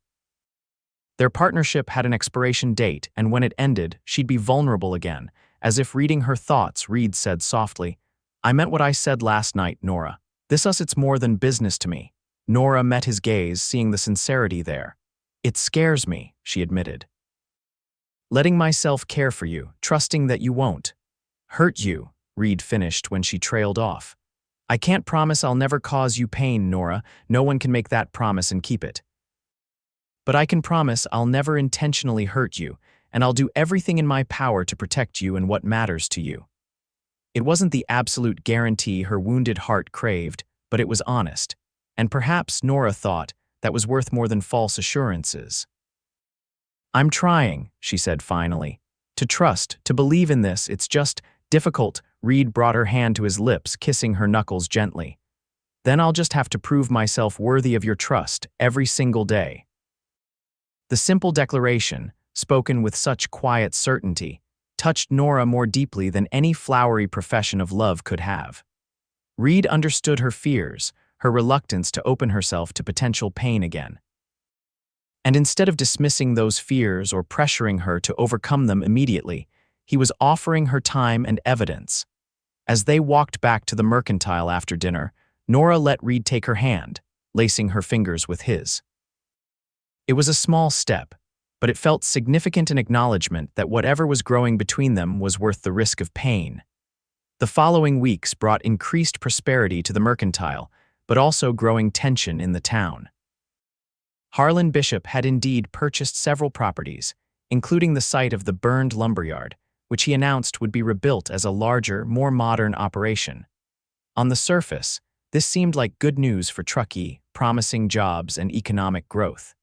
Their partnership had an expiration date, and when it ended, she'd be vulnerable again. As if reading her thoughts, Reid said softly, I meant what I said last night, Nora. It's more than business to me. Nora met his gaze, seeing the sincerity there. It scares me, she admitted. Letting myself care for you, trusting that you won't hurt you, Reid finished when she trailed off. I can't promise I'll never cause you pain, Nora. No one can make that promise and keep it. But I can promise I'll never intentionally hurt you, and I'll do everything in my power to protect you and what matters to you. It wasn't the absolute guarantee her wounded heart craved, but it was honest, and perhaps, Nora thought, that was worth more than false assurances. I'm trying, she said finally. To trust, to believe in this, it's just difficult. Reid brought her hand to his lips, kissing her knuckles gently. Then I'll just have to prove myself worthy of your trust every single day. The simple declaration, spoken with such quiet certainty, touched Nora more deeply than any flowery profession of love could have. Reid understood her fears, her reluctance to open herself to potential pain again. And instead of dismissing those fears or pressuring her to overcome them immediately, he was offering her time and evidence. As they walked back to the mercantile after dinner, Nora let Reid take her hand, lacing her fingers with his. It was a small step, but it felt significant in acknowledgement that whatever was growing between them was worth the risk of pain. The following weeks brought increased prosperity to the mercantile, but also growing tension in the town. Harlan Bishop had indeed purchased several properties, including the site of the burned lumberyard, which he announced would be rebuilt as a larger, more modern operation. On the surface, this seemed like good news for Truckee, promising jobs and economic growth.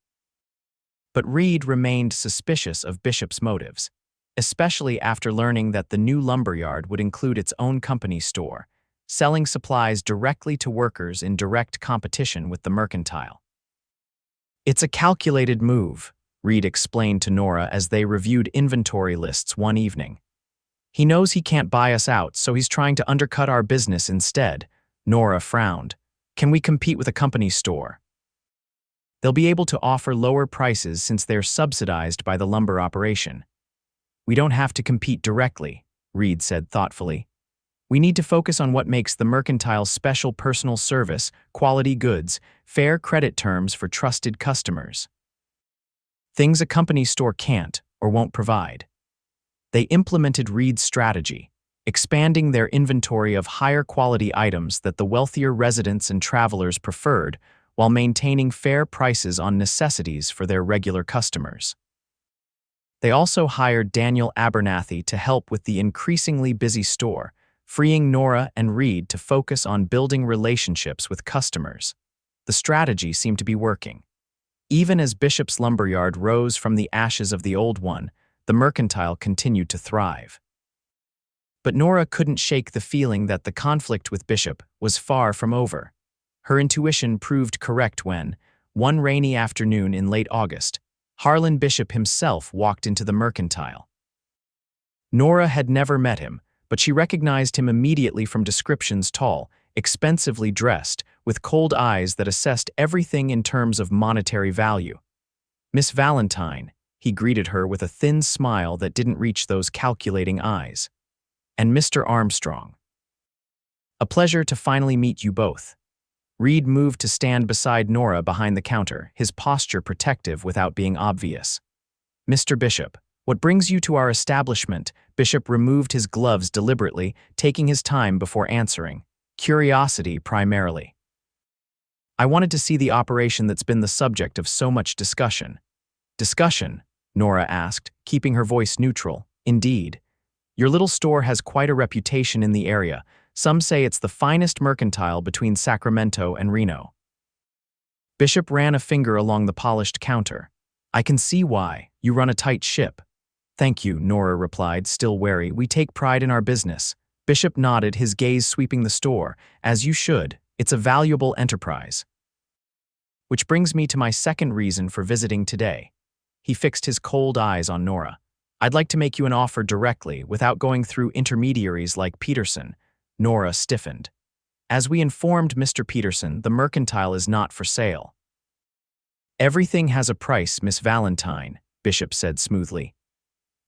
But Reid remained suspicious of Bishop's motives, especially after learning that the new lumberyard would include its own company store, selling supplies directly to workers in direct competition with the mercantile. It's a calculated move, Reid explained to Nora as they reviewed inventory lists one evening. He knows he can't buy us out, so he's trying to undercut our business instead. Nora frowned. Can we compete with a company store? They'll be able to offer lower prices since they're subsidized by the lumber operation. We don't have to compete directly, Reid said thoughtfully. We need to focus on what makes the mercantile special: personal service, quality goods, fair credit terms for trusted customers. Things a company store can't or won't provide. They implemented Reid's strategy, expanding their inventory of higher quality items that the wealthier residents and travelers preferred, while maintaining fair prices on necessities for their regular customers. They also hired Daniel Abernathy to help with the increasingly busy store, freeing Nora and Reid to focus on building relationships with customers. The strategy seemed to be working. Even as Bishop's lumberyard rose from the ashes of the old one, the mercantile continued to thrive. But Nora couldn't shake the feeling that the conflict with Bishop was far from over. Her intuition proved correct when, one rainy afternoon in late August, Harlan Bishop himself walked into the mercantile. Nora had never met him, but she recognized him immediately from descriptions: tall, expensively dressed, with cold eyes that assessed everything in terms of monetary value. "Miss Valentine," he greeted her with a thin smile that didn't reach those calculating eyes. "And Mr. Armstrong. A pleasure to finally meet you both." Reid moved to stand beside Nora behind the counter, his posture protective without being obvious. "Mr. Bishop, what brings you to our establishment?" Bishop removed his gloves deliberately, taking his time before answering. "Curiosity, primarily." "I wanted to see the operation that's been the subject of so much discussion." "Discussion?" Nora asked, keeping her voice neutral. "Indeed. Your little store has quite a reputation in the area. Some say it's the finest mercantile between Sacramento and Reno." Bishop ran a finger along the polished counter. "I can see why. You run a tight ship." "Thank you," Nora replied, still wary. "We take pride in our business." Bishop nodded, his gaze sweeping the store. "As you should. It's a valuable enterprise." "Which brings me to my second reason for visiting today." He fixed his cold eyes on Nora. "I'd like to make you an offer directly, without going through intermediaries like Peterson." Nora stiffened. "As we informed Mr. Peterson, the mercantile is not for sale." "Everything has a price, Miss Valentine," Bishop said smoothly.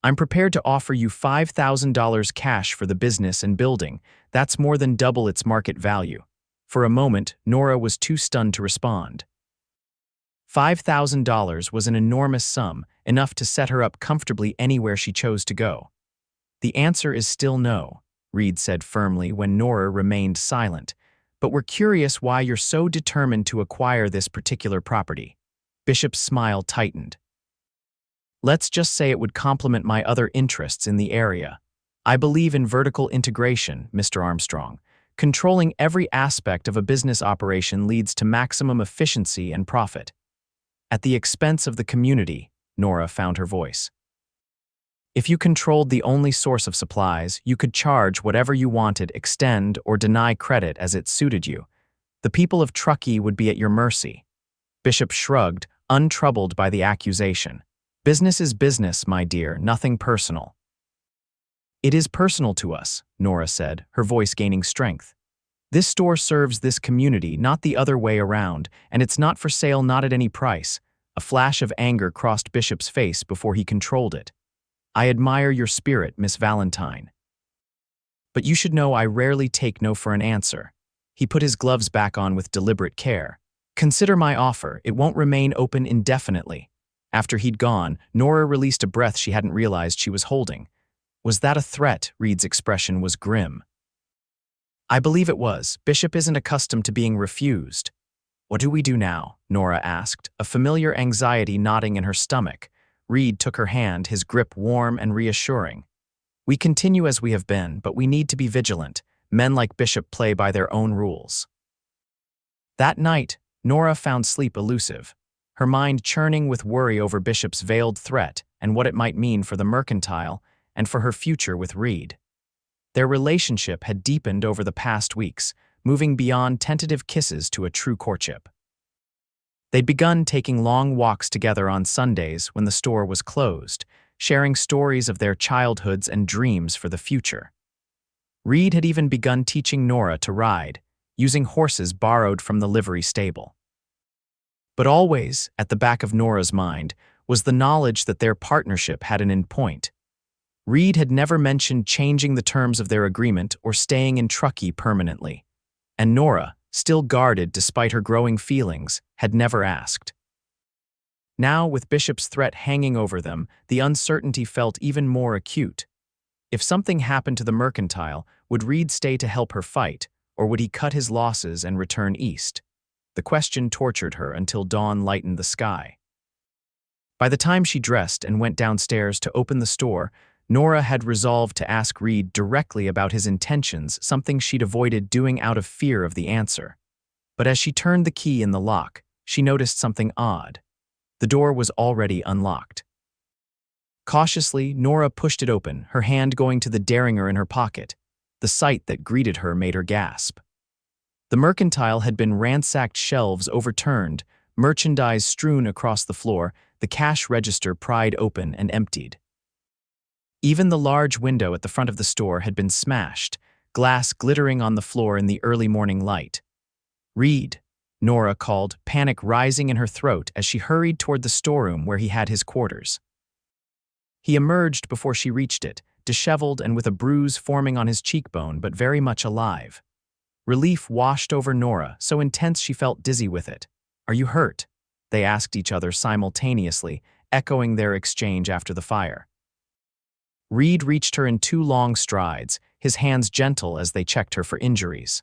"I'm prepared to offer you $5,000 cash for the business and building. That's more than double its market value." For a moment, Nora was too stunned to respond. $5,000 was an enormous sum, enough to set her up comfortably anywhere she chose to go. "The answer is still no," Reid said firmly when Nora remained silent. "But we're curious why you're so determined to acquire this particular property." Bishop's smile tightened. "Let's just say it would complement my other interests in the area. I believe in vertical integration, Mr. Armstrong. Controlling every aspect of a business operation leads to maximum efficiency and profit. At the expense of the community," Nora found her voice. "If you controlled the only source of supplies, you could charge whatever you wanted, extend or deny credit as it suited you. The people of Truckee would be at your mercy." Bishop shrugged, untroubled by the accusation. "Business is business, my dear, nothing personal." "It is personal to us," Nora said, her voice gaining strength. "This store serves this community, not the other way around, and it's not for sale, not at any price." A flash of anger crossed Bishop's face before he controlled it. "I admire your spirit, Miss Valentine. But you should know I rarely take no for an answer." He put his gloves back on with deliberate care. "Consider my offer. It won't remain open indefinitely." After he'd gone, Nora released a breath she hadn't realized she was holding. "Was that a threat?" Reid's expression was grim. "I believe it was. Bishop isn't accustomed to being refused." "What do we do now?" Nora asked, a familiar anxiety knotting in her stomach. Reid took her hand, his grip warm and reassuring. "We continue as we have been, but we need to be vigilant. Men like Bishop play by their own rules." That night, Nora found sleep elusive, her mind churning with worry over Bishop's veiled threat and what it might mean for the mercantile and for her future with Reid. Their relationship had deepened over the past weeks, moving beyond tentative kisses to a true courtship. They'd begun taking long walks together on Sundays when the store was closed, sharing stories of their childhoods and dreams for the future. Reid had even begun teaching Nora to ride, using horses borrowed from the livery stable. But always, at the back of Nora's mind, was the knowledge that their partnership had an endpoint. Reid had never mentioned changing the terms of their agreement or staying in Truckee permanently. And Nora, still guarded despite her growing feelings, had never asked. Now, with Bishop's threat hanging over them, the uncertainty felt even more acute. If something happened to the mercantile, would Reid stay to help her fight, or would he cut his losses and return east? The question tortured her until dawn lightened the sky. By the time she dressed and went downstairs to open the store, Nora had resolved to ask Reid directly about his intentions, something she'd avoided doing out of fear of the answer. But as she turned the key in the lock, she noticed something odd. The door was already unlocked. Cautiously, Nora pushed it open, her hand going to the derringer in her pocket. The sight that greeted her made her gasp. The mercantile had been ransacked, shelves overturned, merchandise strewn across the floor, the cash register pried open and emptied. Even the large window at the front of the store had been smashed, glass glittering on the floor in the early morning light. "Reid," Nora called, panic rising in her throat as she hurried toward the storeroom where he had his quarters. He emerged before she reached it, disheveled and with a bruise forming on his cheekbone but very much alive. Relief washed over Nora, so intense she felt dizzy with it. "Are you hurt?" they asked each other simultaneously, echoing their exchange after the fire. Reid reached her in 2 long strides, his hands gentle as they checked her for injuries.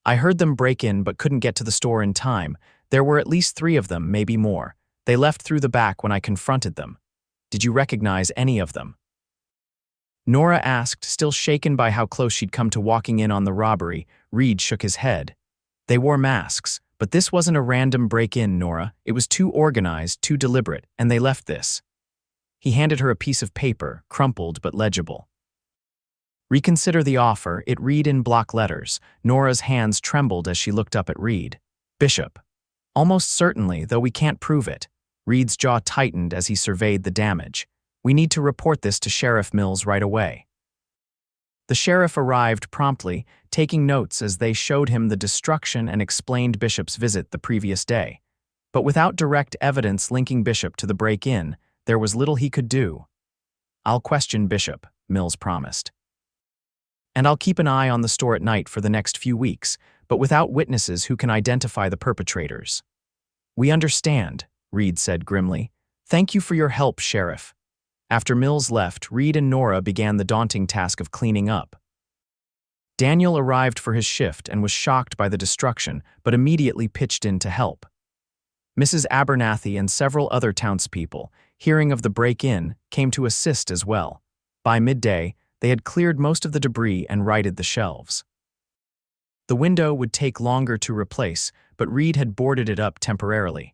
"I heard them break in but couldn't get to the store in time. There were at least 3 of them, maybe more. They left through the back when I confronted them. Did you recognize any of them?" Nora asked, still shaken by how close she'd come to walking in on the robbery. Reid shook his head. "They wore masks, but this wasn't a random break-in, Nora. It was too organized, too deliberate, and they left this." He handed her a piece of paper, crumpled but legible. "Reconsider the offer," it read in block letters. Nora's hands trembled as she looked up at Reid. "Bishop." "Almost certainly, though we can't prove it." Reid's jaw tightened as he surveyed the damage. "We need to report this to Sheriff Mills right away." The sheriff arrived promptly, taking notes as they showed him the destruction and explained Bishop's visit the previous day. But without direct evidence linking Bishop to the break-in, there was little he could do. "I'll question Bishop," Mills promised. "And I'll keep an eye on the store at night for the next few weeks, but without witnesses who can identify the perpetrators." "We understand," Reid said grimly. "Thank you for your help, Sheriff." After Mills left, Reid and Nora began the daunting task of cleaning up. Daniel arrived for his shift and was shocked by the destruction, but immediately pitched in to help. Mrs. Abernathy and several other townspeople, hearing of the break-in, came to assist as well. By midday, they had cleared most of the debris and righted the shelves. The window would take longer to replace, but Reid had boarded it up temporarily.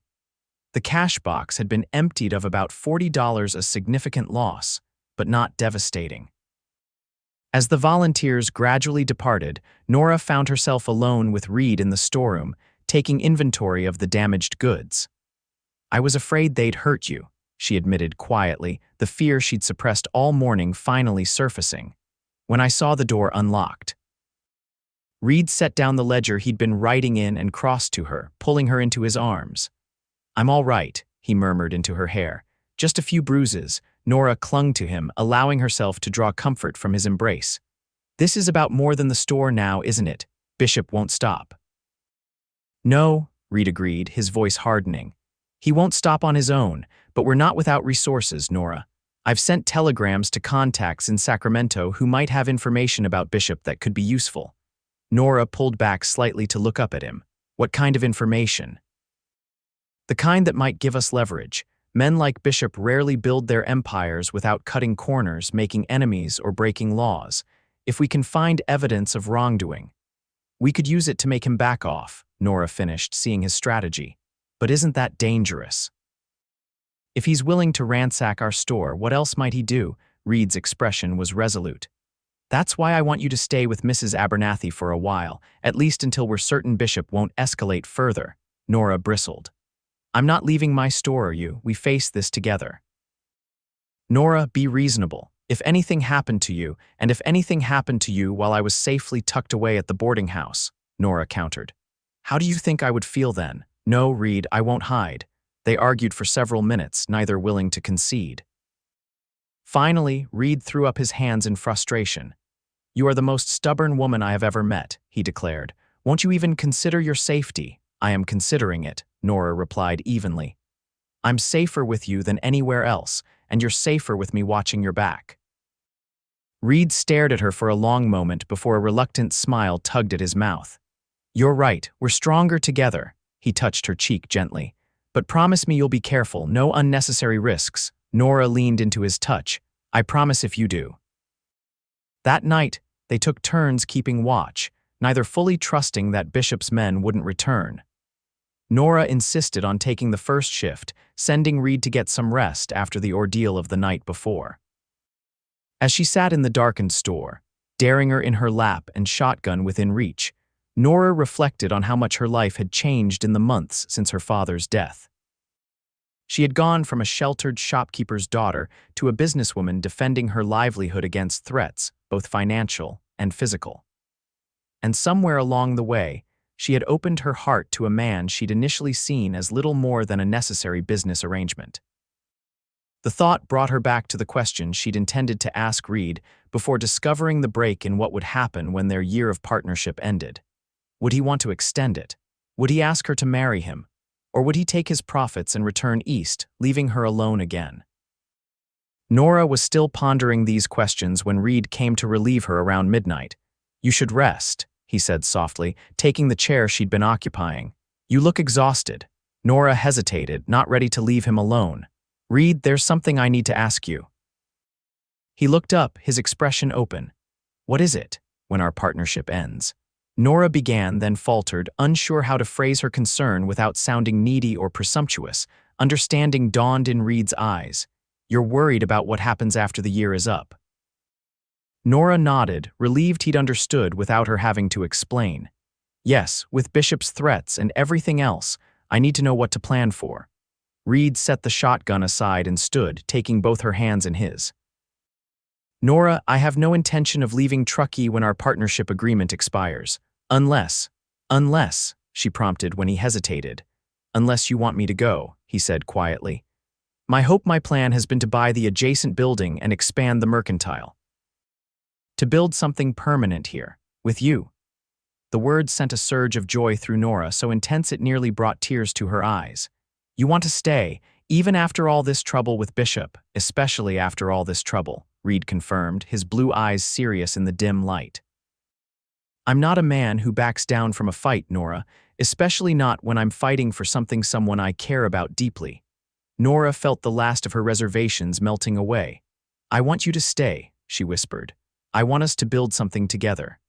The cash box had been emptied of about $40, a significant loss, but not devastating. As the volunteers gradually departed, Nora found herself alone with Reid in the storeroom, taking inventory of the damaged goods. "I was afraid they'd hurt you," she admitted quietly, the fear she'd suppressed all morning finally surfacing. "When I saw the door unlocked." Reid set down the ledger he'd been writing in and crossed to her, pulling her into his arms. "I'm all right," he murmured into her hair. "Just a few bruises." Nora clung to him, allowing herself to draw comfort from his embrace. "This is about more than the store now, isn't it? Bishop won't stop." "No," Reid agreed, his voice hardening. "He won't stop on his own, but we're not without resources, Nora. I've sent telegrams to contacts in Sacramento who might have information about Bishop that could be useful." Nora pulled back slightly to look up at him. "What kind of information?" "The kind that might give us leverage. Men like Bishop rarely build their empires without cutting corners, making enemies, or breaking laws. If we can find evidence of wrongdoing, we could use it to make him back off," Nora finished, seeing his strategy. "But isn't that dangerous? If he's willing to ransack our store, what else might he do?" Reid's expression was resolute. "That's why I want you to stay with Mrs. Abernathy for a while, at least until we're certain Bishop won't escalate further." Nora bristled. "I'm not leaving my store, are you? We face this together." "Nora, be reasonable. If anything happened to you, and if anything happened to you while I was safely tucked away at the boarding house," Nora countered. "How do you think I would feel then?" "No, Reid, I won't hide." They argued for several minutes, neither willing to concede. Finally, Reid threw up his hands in frustration. "You are the most stubborn woman I have ever met," he declared. "Won't you even consider your safety?" "I am considering it," Nora replied evenly. "I'm safer with you than anywhere else, and you're safer with me watching your back." Reid stared at her for a long moment before a reluctant smile tugged at his mouth. "You're right, we're stronger together." He touched her cheek gently. "But promise me you'll be careful, no unnecessary risks." Nora leaned into his touch. I promise if you do. That night, they took turns keeping watch, neither fully trusting that Bishop's men wouldn't return. Nora insisted on taking the first shift, sending Reid to get some rest after the ordeal of the night before. As she sat in the darkened store, Derringer in her lap and shotgun within reach, Nora reflected on how much her life had changed in the months since her father's death. She had gone from a sheltered shopkeeper's daughter to a businesswoman defending her livelihood against threats, both financial and physical. And somewhere along the way, she had opened her heart to a man she'd initially seen as little more than a necessary business arrangement. The thought brought her back to the question she'd intended to ask Reid before discovering the break in what would happen when their year of partnership ended. Would he want to extend it? Would he ask her to marry him? Or would he take his profits and return east, leaving her alone again? Nora was still pondering these questions when Reid came to relieve her around midnight. "You should rest," he said softly, taking the chair she'd been occupying. "You look exhausted." Nora hesitated, not ready to leave him alone. "Reid, there's something I need to ask you." He looked up, his expression open. "What is it?" "When our partnership ends." Nora began, then faltered, unsure how to phrase her concern without sounding needy or presumptuous. Understanding dawned in Reid's eyes. "You're worried about what happens after the year is up." Nora nodded, relieved he'd understood without her having to explain. "Yes, with Bishop's threats and everything else, I need to know what to plan for." Reid set the shotgun aside and stood, taking both her hands in his. "Nora, I have no intention of leaving Truckee when our partnership agreement expires. Unless, she prompted when he hesitated. "Unless you want me to go," he said quietly. My plan has been to buy the adjacent building and expand the mercantile. To build something permanent here, with you." The words sent a surge of joy through Nora, so intense it nearly brought tears to her eyes. "You want to stay, even after all this trouble with Bishop, especially after all this trouble," Reid confirmed, his blue eyes serious in the dim light. "I'm not a man who backs down from a fight, Nora, especially not when I'm fighting for someone I care about deeply." Nora felt the last of her reservations melting away. "I want you to stay," she whispered. "I want us to build something together."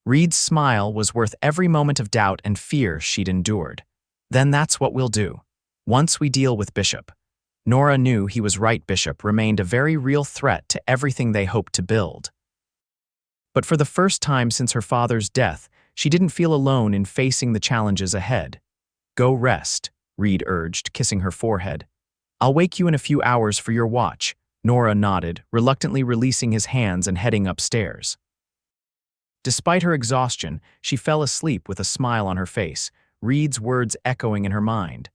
Reid's smile was worth every moment of doubt and fear she'd endured. "Then that's what we'll do. Once we deal with Bishop." Nora knew he was right. Bishop remained a very real threat to everything they hoped to build. But for the first time since her father's death, she didn't feel alone in facing the challenges ahead. "Go rest," Reid urged, kissing her forehead. "I'll wake you in a few hours for your watch." Nora nodded, reluctantly releasing his hands and heading upstairs. Despite her exhaustion, she fell asleep with a smile on her face, Reid's words echoing in her mind.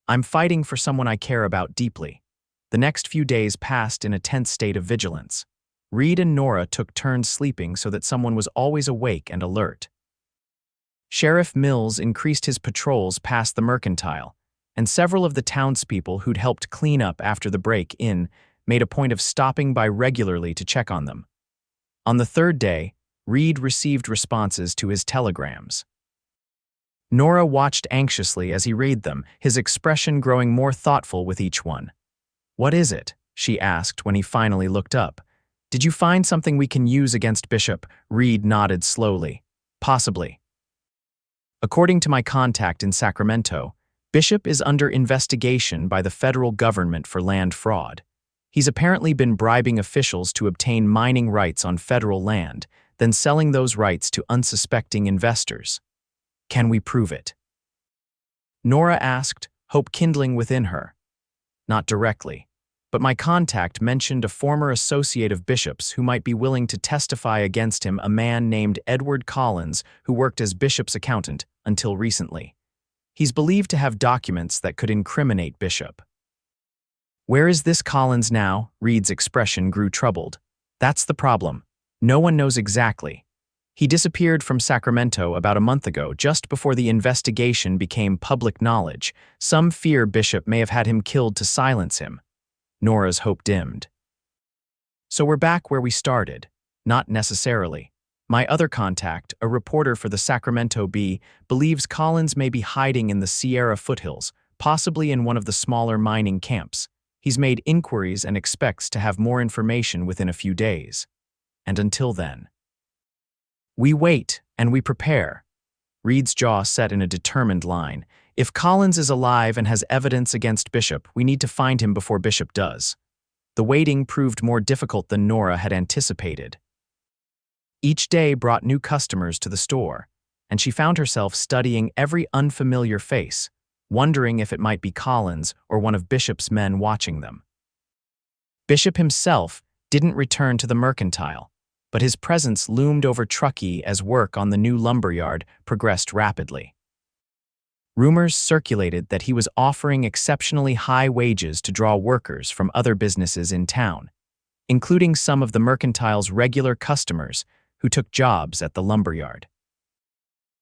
"I'm fighting for someone I care about deeply." The next few days passed in a tense state of vigilance. Reid and Nora took turns sleeping so that someone was always awake and alert. Sheriff Mills increased his patrols past the mercantile, and several of the townspeople who'd helped clean up after the break-in made a point of stopping by regularly to check on them. On the third day, Reid received responses to his telegrams. Nora watched anxiously as he read them, his expression growing more thoughtful with each one. "What is it?" she asked when he finally looked up. "Did you find something we can use against Bishop?" Reid nodded slowly. "Possibly. According to my contact in Sacramento, Bishop is under investigation by the federal government for land fraud. He's apparently been bribing officials to obtain mining rights on federal land, then selling those rights to unsuspecting investors. Can we prove it?" Nora asked, hope kindling within her. "Not directly, but my contact mentioned a former associate of Bishop's who might be willing to testify against him, a man named Edward Collins who worked as Bishop's accountant until recently. He's believed to have documents that could incriminate Bishop." "Where is this Collins now?" Reid's expression grew troubled. "That's the problem. No one knows exactly. He disappeared from Sacramento about a month ago, just before the investigation became public knowledge. Some fear Bishop may have had him killed to silence him." Nora's hope dimmed. "So we're back where we started." "Not necessarily. My other contact, a reporter for the Sacramento Bee, believes Collins may be hiding in the Sierra foothills, possibly in one of the smaller mining camps. He's made inquiries and expects to have more information within a few days. And until then, we wait and we prepare. Reid's jaw set in a determined line. If Collins is alive and has evidence against Bishop, we need to find him before Bishop does. The waiting proved more difficult than Nora had anticipated. Each day brought new customers to the store, and she found herself studying every unfamiliar face, wondering if it might be Collins or one of Bishop's men watching them. Bishop himself didn't return to the mercantile, but his presence loomed over Truckee as work on the new lumberyard progressed rapidly. Rumors circulated that he was offering exceptionally high wages to draw workers from other businesses in town, including some of the mercantile's regular customers who took jobs at the lumberyard.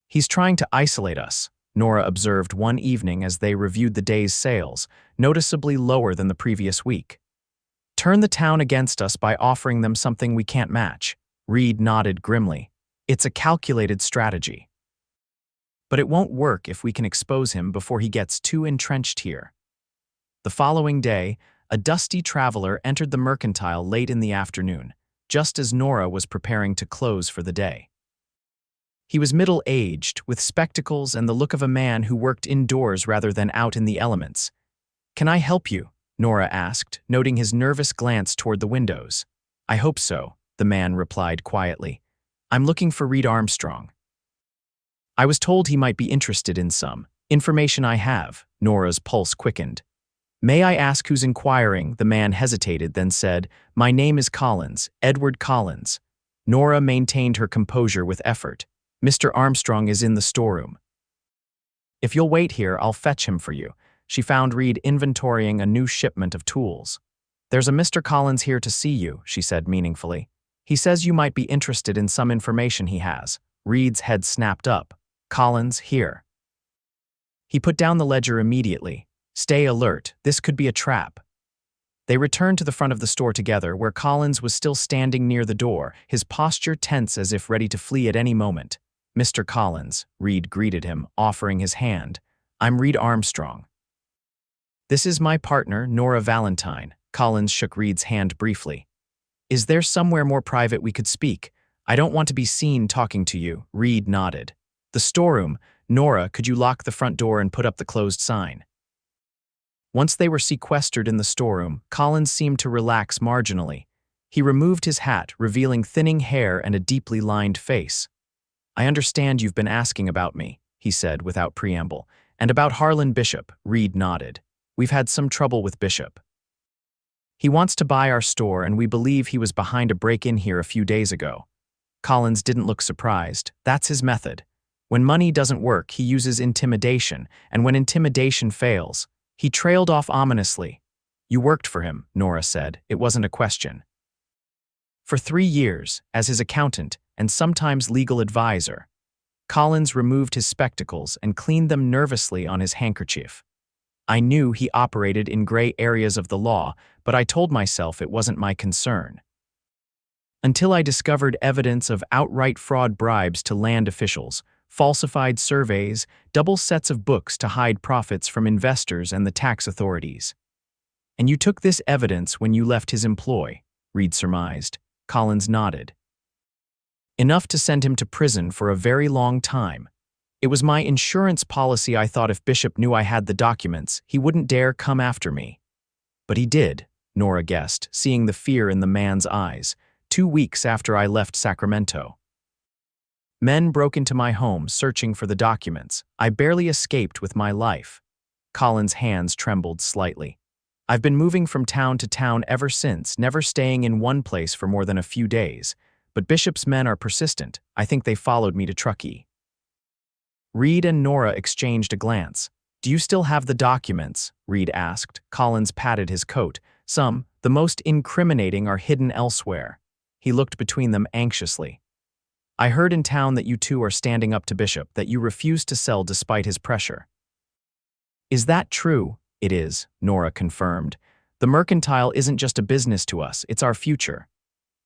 "He's trying to isolate us," Nora observed one evening as they reviewed the day's sales, noticeably lower than the previous week. "Turn the town against us by offering them something we can't match." Reid nodded grimly. "It's a calculated strategy. But it won't work if we can expose him before he gets too entrenched here." The following day, a dusty traveler entered the mercantile late in the afternoon, just as Nora was preparing to close for the day. He was middle-aged, with spectacles and the look of a man who worked indoors rather than out in the elements. "Can I help you?" Nora asked, noting his nervous glance toward the windows. "I hope so," the man replied quietly. "I'm looking for Reid Armstrong." "I was told he might be interested in some information I have." Nora's pulse quickened. "May I ask who's inquiring?" The man hesitated, then said, "My name is Collins, Edward Collins." Nora maintained her composure with effort. "Mr. Armstrong is in the storeroom. If you'll wait here, I'll fetch him for you." She found Reid inventorying a new shipment of tools. "There's a Mr. Collins here to see you," she said meaningfully. "He says you might be interested in some information he has." Reid's head snapped up. "Collins, here." He put down the ledger immediately. "Stay alert, this could be a trap." They returned to the front of the store together, where Collins was still standing near the door, his posture tense as if ready to flee at any moment. "Mr. Collins," Reid greeted him, offering his hand. "I'm Reid Armstrong." "This is my partner, Nora Valentine." Collins shook Reid's hand briefly. "Is there somewhere more private we could speak? I don't want to be seen talking to you." Reid nodded. "The storeroom. Nora, could you lock the front door and put up the closed sign?" Once they were sequestered in the storeroom, Collins seemed to relax marginally. He removed his hat, revealing thinning hair and a deeply lined face. "I understand you've been asking about me," he said without preamble. "And about Harlan Bishop." Reid nodded. "We've had some trouble with Bishop. He wants to buy our store, and we believe he was behind a break-in here a few days ago." Collins didn't look surprised. That's his method. When money doesn't work, he uses intimidation, and when intimidation fails, he trailed off ominously. "You worked for him," Nora said. "It wasn't a question." "For 3 years, as his accountant and sometimes legal advisor." Collins removed his spectacles and cleaned them nervously on his handkerchief. "I knew he operated in gray areas of the law, but I told myself it wasn't my concern. Until I discovered evidence of outright fraud, bribes to land officials, falsified surveys, double sets of books to hide profits from investors and the tax authorities." "And you took this evidence when you left his employ," Reid surmised. Collins nodded. "Enough to send him to prison for a very long time. It was my insurance policy. I thought if Bishop knew I had the documents, he wouldn't dare come after me." "But he did," Nora guessed, seeing the fear in the man's eyes. 2 weeks after I left Sacramento. Men broke into my home searching for the documents. I barely escaped with my life." Collins' hands trembled slightly. "I've been moving from town to town ever since, never staying in one place for more than a few days. But Bishop's men are persistent. I think they followed me to Truckee." Reid and Nora exchanged a glance. "Do you still have the documents?" Reid asked. Collins patted his coat. "Some, the most incriminating, are hidden elsewhere." He looked between them anxiously. "I heard in town that you two are standing up to Bishop, that you refuse to sell despite his pressure." "Is that true?" "It is," Nora confirmed. "The mercantile isn't just a business to us, it's our future."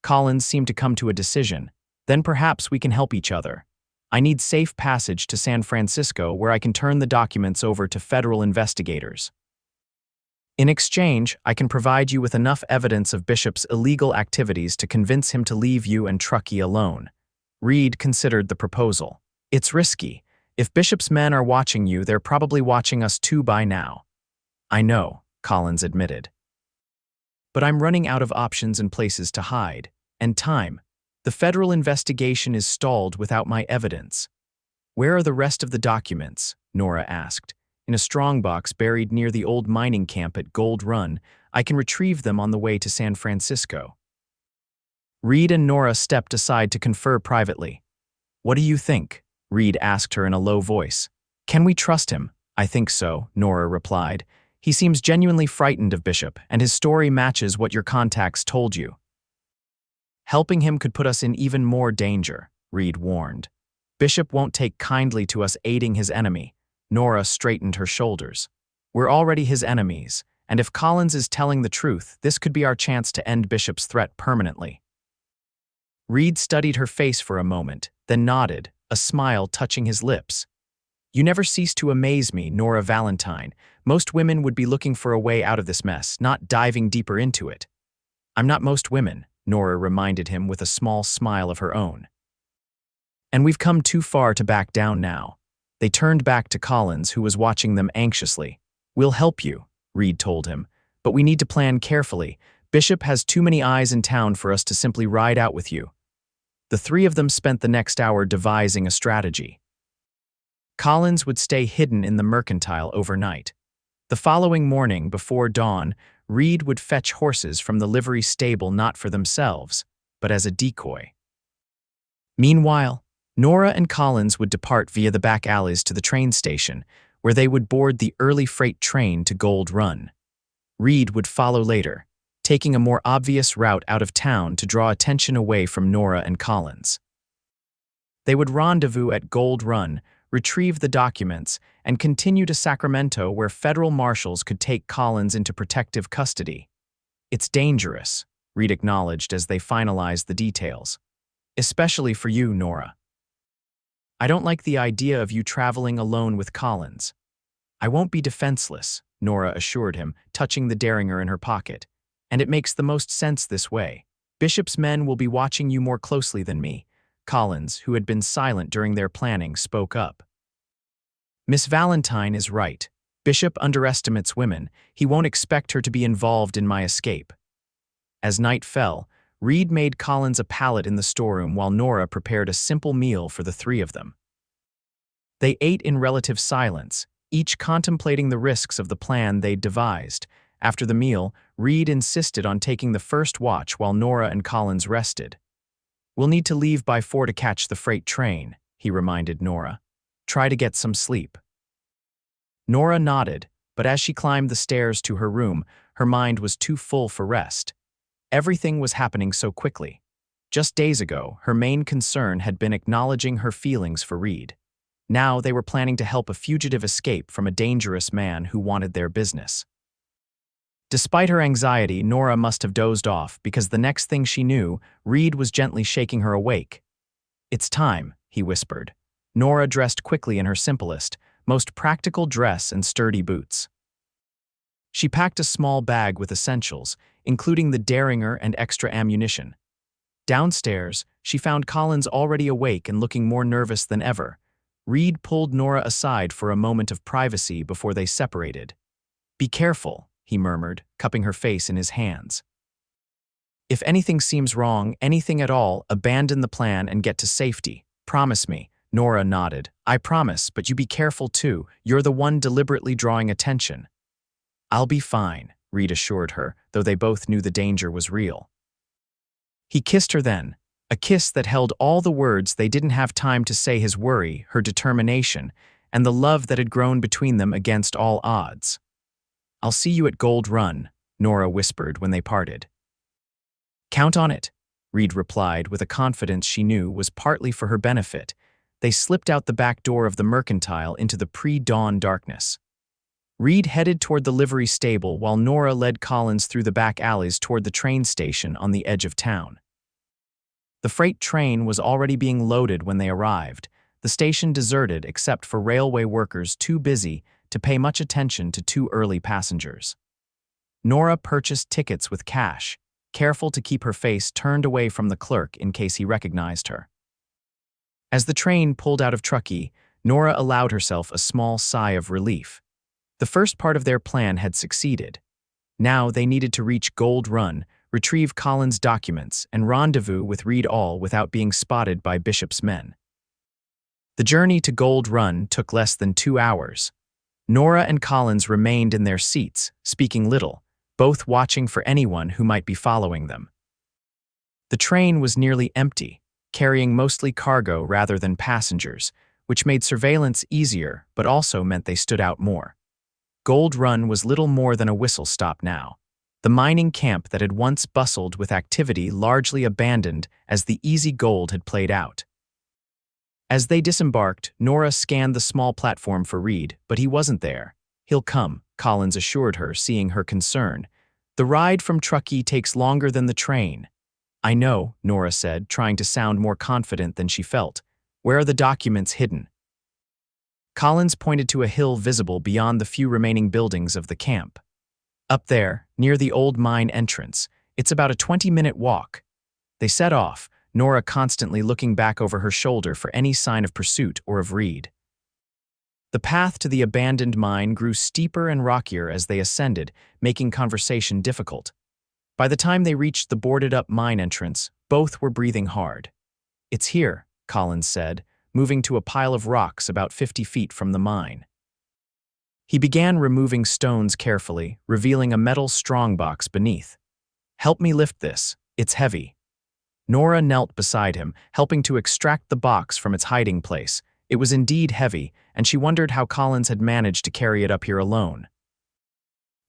Collins seemed to come to a decision. "Then perhaps we can help each other. I need safe passage to San Francisco, where I can turn the documents over to federal investigators." In exchange, I can provide you with enough evidence of Bishop's illegal activities to convince him to leave you and Truckee alone. Reid considered the proposal. It's risky. If Bishop's men are watching you, they're probably watching us too by now. I know, Collins admitted. But I'm running out of options and places to hide. And time. The federal investigation is stalled without my evidence. Where are the rest of the documents? Nora asked. In a strongbox buried near the old mining camp at Gold Run. I can retrieve them on the way to San Francisco. Reid and Nora stepped aside to confer privately. What do you think? Reid asked her in a low voice. Can we trust him? I think so, Nora replied. He seems genuinely frightened of Bishop, and his story matches what your contacts told you. Helping him could put us in even more danger, Reid warned. Bishop won't take kindly to us aiding his enemy. Nora straightened her shoulders. We're already his enemies, and if Collins is telling the truth, this could be our chance to end Bishop's threat permanently. Reid studied her face for a moment, then nodded, a smile touching his lips. You never cease to amaze me, Nora Valentine. Most women would be looking for a way out of this mess, not diving deeper into it. I'm not most women, Nora reminded him with a small smile of her own. And we've come too far to back down now. They turned back to Collins, who was watching them anxiously. We'll help you, Reid told him, but we need to plan carefully. Bishop has too many eyes in town for us to simply ride out with you. The three of them spent the next hour devising a strategy. Collins would stay hidden in the mercantile overnight. The following morning, before dawn, Reid would fetch horses from the livery stable not for themselves, but as a decoy. Meanwhile, Nora and Collins would depart via the back alleys to the train station, where they would board the early freight train to Gold Run. Reid would follow later, taking a more obvious route out of town to draw attention away from Nora and Collins. They would rendezvous at Gold Run, retrieve the documents, and continue to Sacramento, where federal marshals could take Collins into protective custody. It's dangerous, Reid acknowledged as they finalized the details. Especially for you, Nora. I don't like the idea of you traveling alone with Collins. I won't be defenseless, Nora assured him, touching the derringer in her pocket. And it makes the most sense this way. Bishop's men will be watching you more closely than me. Collins, who had been silent during their planning, spoke up. Miss Valentine is right. Bishop underestimates women. He won't expect her to be involved in my escape. As night fell, Reid made Collins a pallet in the storeroom while Nora prepared a simple meal for the three of them. They ate in relative silence, each contemplating the risks of the plan they'd devised. After the meal, Reid insisted on taking the first watch while Nora and Collins rested. We'll need to leave by 4 to catch the freight train, he reminded Nora. Try to get some sleep. Nora nodded, but as she climbed the stairs to her room, her mind was too full for rest. Everything was happening so quickly. Just days ago, her main concern had been acknowledging her feelings for Reid. Now they were planning to help a fugitive escape from a dangerous man who wanted their business. Despite her anxiety, Nora must have dozed off because the next thing she knew, Reid was gently shaking her awake. It's time, he whispered. Nora dressed quickly in her simplest, most practical dress and sturdy boots. She packed a small bag with essentials, including the derringer and extra ammunition. Downstairs, she found Collins already awake and looking more nervous than ever. Reid pulled Nora aside for a moment of privacy before they separated. Be careful, he murmured, cupping her face in his hands. If anything seems wrong, anything at all, abandon the plan and get to safety. Promise me. Nora nodded. I promise, but you be careful too. You're the one deliberately drawing attention. I'll be fine, Reid assured her, though they both knew the danger was real. He kissed her then, a kiss that held all the words they didn't have time to say: his worry, her determination, and the love that had grown between them against all odds. I'll see you at Gold Run, Nora whispered when they parted. Count on it, Reid replied with a confidence she knew was partly for her benefit. They slipped out the back door of the mercantile into the pre-dawn darkness. Reid headed toward the livery stable while Nora led Collins through the back alleys toward the train station on the edge of town. The freight train was already being loaded when they arrived, the station deserted except for railway workers too busy to pay much attention to two early passengers. Nora purchased tickets with cash, careful to keep her face turned away from the clerk in case he recognized her. As the train pulled out of Truckee, Nora allowed herself a small sigh of relief. The first part of their plan had succeeded. Now they needed to reach Gold Run, retrieve Collins' documents, and rendezvous with Reid without being spotted by Bishop's men. The journey to Gold Run took less than 2 hours. Nora and Collins remained in their seats, speaking little, both watching for anyone who might be following them. The train was nearly empty, carrying mostly cargo rather than passengers, which made surveillance easier but also meant they stood out more. Gold Run was little more than a whistle stop now. The mining camp that had once bustled with activity largely abandoned as the easy gold had played out. As they disembarked, Nora scanned the small platform for Reid, but he wasn't there. "He'll come," Collins assured her, seeing her concern. "The ride from Truckee takes longer than the train." "I know," Nora said, trying to sound more confident than she felt. "Where are the documents hidden?" Collins pointed to a hill visible beyond the few remaining buildings of the camp. "Up there, near the old mine entrance. It's about a 20-minute walk." They set off, Nora constantly looking back over her shoulder for any sign of pursuit or of Reid. The path to the abandoned mine grew steeper and rockier as they ascended, making conversation difficult. By the time they reached the boarded-up mine entrance, both were breathing hard. "It's here," Collins said, moving to a pile of rocks about 50 feet from the mine. He began removing stones carefully, revealing a metal strongbox beneath. "Help me lift this. It's heavy." Nora knelt beside him, helping to extract the box from its hiding place. It was indeed heavy, and she wondered how Collins had managed to carry it up here alone.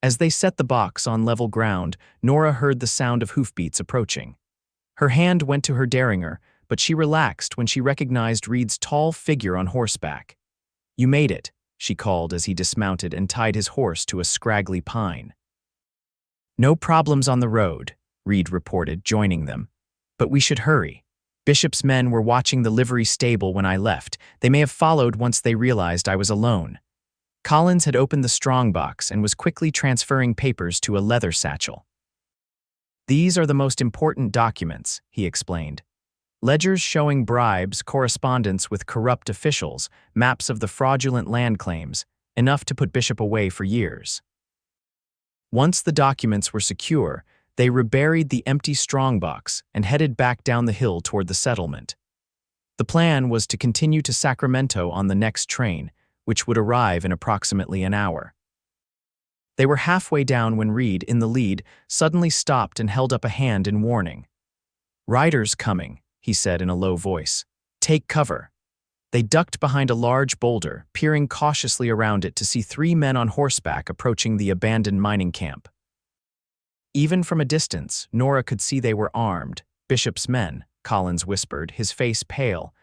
As they set the box on level ground, Nora heard the sound of hoofbeats approaching. Her hand went to her derringer, but she relaxed when she recognized Reid's tall figure on horseback. "You made it," she called as he dismounted and tied his horse to a scraggly pine. "No problems on the road," Reid reported, joining them. "But we should hurry. Bishop's men were watching the livery stable when I left. They may have followed once they realized I was alone." Collins had opened the strongbox and was quickly transferring papers to a leather satchel. "These are the most important documents," he explained. "Ledgers showing bribes, correspondence with corrupt officials, maps of the fraudulent land claims, enough to put Bishop away for years." Once the documents were secure, they reburied the empty strongbox and headed back down the hill toward the settlement. The plan was to continue to Sacramento on the next train, which would arrive in approximately an hour. They were halfway down when Reid, in the lead, suddenly stopped and held up a hand in warning. "Riders coming," he said in a low voice. "Take cover." They ducked behind a large boulder, peering cautiously around it to see 3 men on horseback approaching the abandoned mining camp. Even from a distance, Nora could see they were armed. "Bishop's men," Collins whispered, his face pale.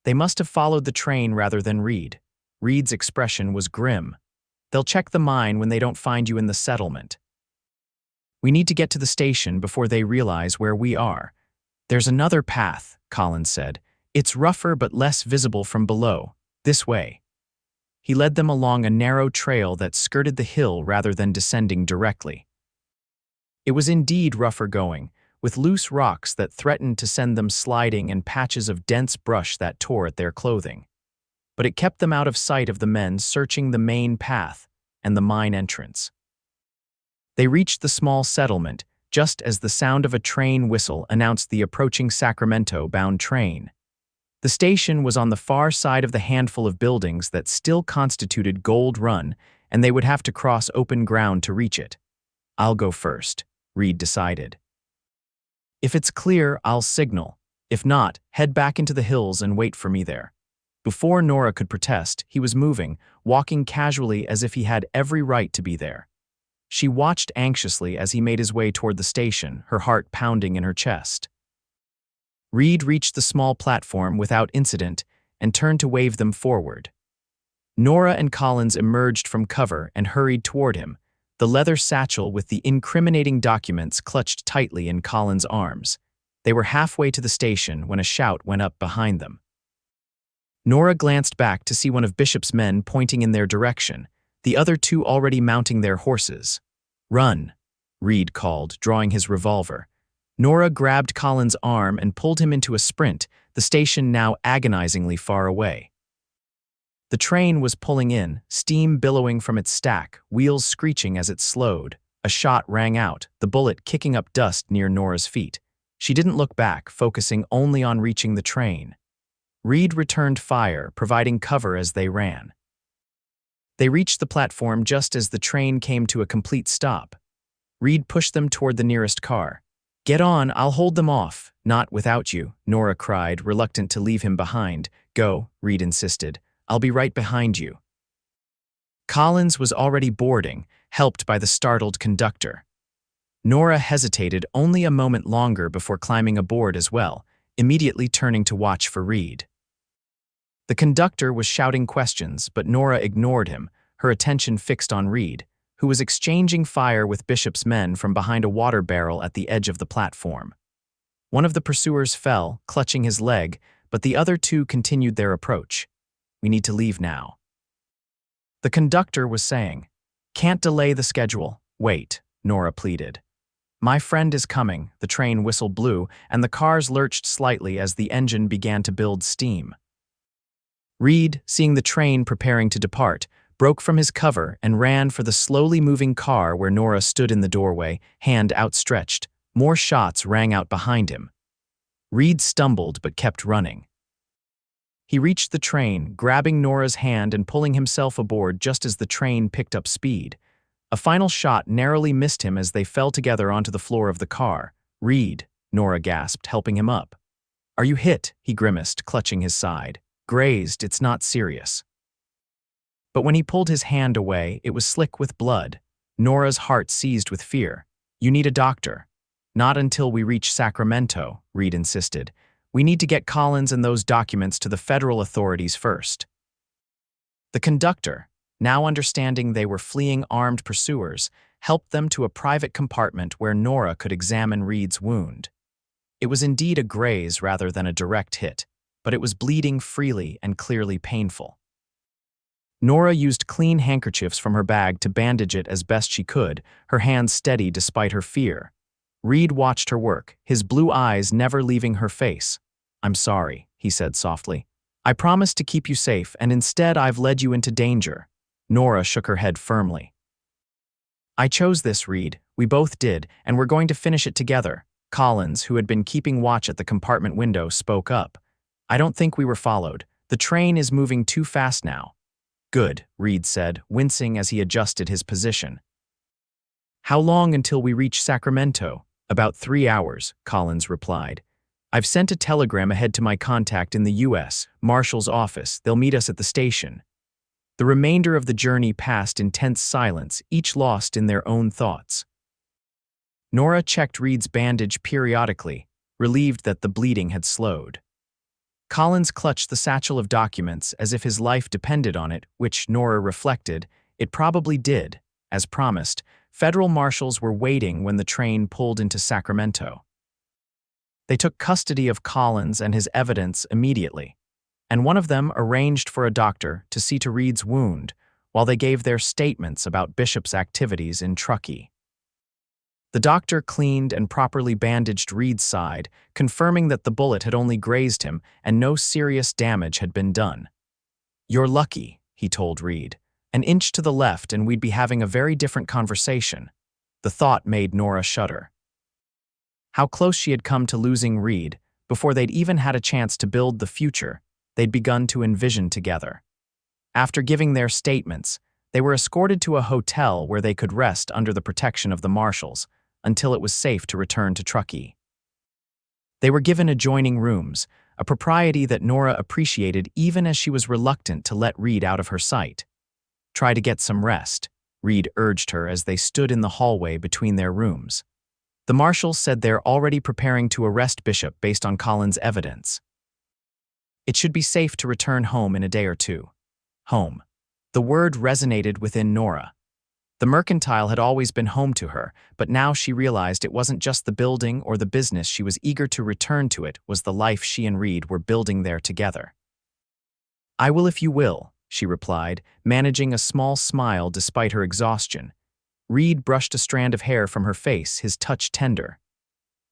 "They must have followed the train rather than Reid." Reid's expression was grim. "They'll check the mine when they don't find you in the settlement. We need to get to the station before they realize where we are." "There's another path," Collins said. "It's rougher but less visible from below. This way." He led them along a narrow trail that skirted the hill rather than descending directly. It was indeed rougher going, with loose rocks that threatened to send them sliding and patches of dense brush that tore at their clothing. But it kept them out of sight of the men searching the main path and the mine entrance. They reached the small settlement just as the sound of a train whistle announced the approaching Sacramento-bound train. The station was on the far side of the handful of buildings that still constituted Gold Run, and they would have to cross open ground to reach it. "I'll go first," Reid decided. "If it's clear, I'll signal. If not, head back into the hills and wait for me there." Before Nora could protest, he was moving, walking casually as if he had every right to be there. She watched anxiously as he made his way toward the station, her heart pounding in her chest. Reid reached the small platform without incident and turned to wave them forward. Nora and Collins emerged from cover and hurried toward him, the leather satchel with the incriminating documents clutched tightly in Collins' arms. They were halfway to the station when a shout went up behind them. Nora glanced back to see one of Bishop's men pointing in their direction, the other 2 already mounting their horses. "Run." Reid called, drawing his revolver. Nora grabbed Collins' arm and pulled him into a sprint, the station now agonizingly far away. The train was pulling in, steam billowing from its stack, wheels screeching as it slowed. A shot rang out, the bullet kicking up dust near Nora's feet. She didn't look back, focusing only on reaching the train. Reid returned fire, providing cover as they ran. They reached the platform just as the train came to a complete stop. Reid pushed them toward the nearest car. "Get on, I'll hold them off." "Not without you," Nora cried, reluctant to leave him behind. "Go," Reid insisted. "I'll be right behind you." Collins was already boarding, helped by the startled conductor. Nora hesitated only a moment longer before climbing aboard as well, immediately turning to watch for Reid. The conductor was shouting questions, but Nora ignored him, her attention fixed on Reid, who was exchanging fire with Bishop's men from behind a water barrel at the edge of the platform. One of the pursuers fell, clutching his leg, but the other two continued their approach. "We need to leave now." The conductor was saying, "Can't delay the schedule." "Wait," Nora pleaded. "My friend is coming." The train whistle blew, and the cars lurched slightly as the engine began to build steam. Reid, seeing the train preparing to depart, broke from his cover and ran for the slowly moving car where Nora stood in the doorway, hand outstretched. More shots rang out behind him. Reid stumbled but kept running. He reached the train, grabbing Nora's hand and pulling himself aboard just as the train picked up speed. A final shot narrowly missed him as they fell together onto the floor of the car. "Reid," Nora gasped, helping him up. "Are you hit?" he grimaced, clutching his side. "Grazed, it's not serious." But when he pulled his hand away, it was slick with blood. Nora's heart seized with fear. "You need a doctor." "Not until we reach Sacramento," Reid insisted. "We need to get Collins and those documents to the federal authorities first." The conductor, now understanding they were fleeing armed pursuers, helped them to a private compartment where Nora could examine Reid's wound. It was indeed a graze rather than a direct hit, but it was bleeding freely and clearly painful. Nora used clean handkerchiefs from her bag to bandage it as best she could, her hands steady despite her fear. Reid watched her work, his blue eyes never leaving her face. "I'm sorry," he said softly. "I promised to keep you safe, and instead I've led you into danger." Nora shook her head firmly. "I chose this, Reid. We both did, and we're going to finish it together." Collins, who had been keeping watch at the compartment window, spoke up. "I don't think we were followed. The train is moving too fast now." "Good," Reid said, wincing as he adjusted his position. "How long until we reach Sacramento?" "About 3 hours," Collins replied. "I've sent a telegram ahead to my contact in the U.S. Marshal's office. They'll meet us at the station." The remainder of the journey passed in tense silence, each lost in their own thoughts. Nora checked Reid's bandage periodically, relieved that the bleeding had slowed. Collins clutched the satchel of documents as if his life depended on it, which, Nora reflected, it probably did. As promised, federal marshals were waiting when the train pulled into Sacramento. They took custody of Collins and his evidence immediately, and one of them arranged for a doctor to see to Reid's wound while they gave their statements about Bishop's activities in Truckee. The doctor cleaned and properly bandaged Reid's side, confirming that the bullet had only grazed him and no serious damage had been done. "You're lucky," he told Reid. "An inch to the left and we'd be having a very different conversation." The thought made Nora shudder. How close she had come to losing Reid, before they'd even had a chance to build the future they'd begun to envision together. After giving their statements, they were escorted to a hotel where they could rest under the protection of the marshals until it was safe to return to Truckee. They were given adjoining rooms, a propriety that Nora appreciated even as she was reluctant to let Reid out of her sight. "Try to get some rest," Reid urged her as they stood in the hallway between their rooms. The marshals said they're already preparing to arrest Bishop based on Collins' evidence. It should be safe to return home in a day or two. Home. The word resonated within Nora. The mercantile had always been home to her, but now she realized it wasn't just the building or the business she was eager to return to, it was the life she and Reid were building there together. "I will if you will," she replied, managing a small smile despite her exhaustion. Reid brushed a strand of hair from her face, his touch tender.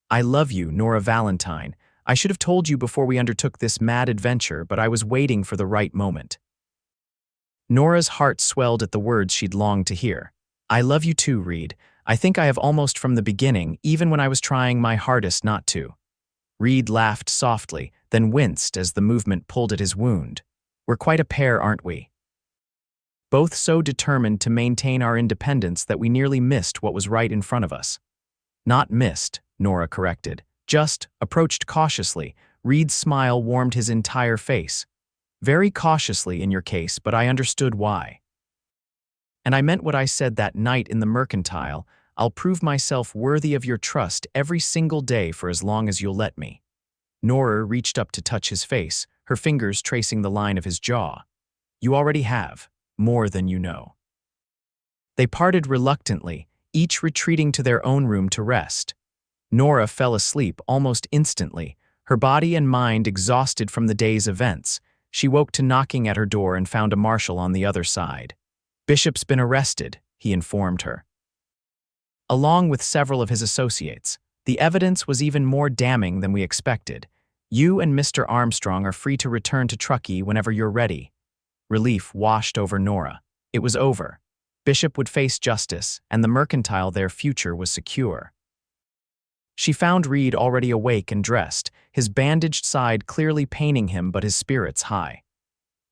I love you, Nora Valentine. I should have told you before we undertook this mad adventure, but I was waiting for the right moment. Nora's heart swelled at the words she'd longed to hear. I love you too, Reid. I think I have almost from the beginning, even when I was trying my hardest not to. Reid laughed softly, then winced as the movement pulled at his wound. We're quite a pair, aren't we? Both so determined to maintain our independence that we nearly missed what was right in front of us. Not missed, Nora corrected. Just approached cautiously. Reid's smile warmed his entire face. Very cautiously in your case, but I understood why. And I meant what I said that night in the mercantile. I'll prove myself worthy of your trust every single day for as long as you'll let me. Nora reached up to touch his face, her fingers tracing the line of his jaw. You already have, more than you know. They parted reluctantly, each retreating to their own room to rest. Nora fell asleep almost instantly, her body and mind exhausted from the day's events. She woke to knocking at her door and found a marshal on the other side. Bishop's been arrested, he informed her. Along with several of his associates, the evidence was even more damning than we expected. You and Mr. Armstrong are free to return to Truckee whenever you're ready. Relief washed over Nora. It was over. Bishop would face justice, and the mercantile, their future, was secure. She found Reid already awake and dressed, his bandaged side clearly paining him but his spirits high.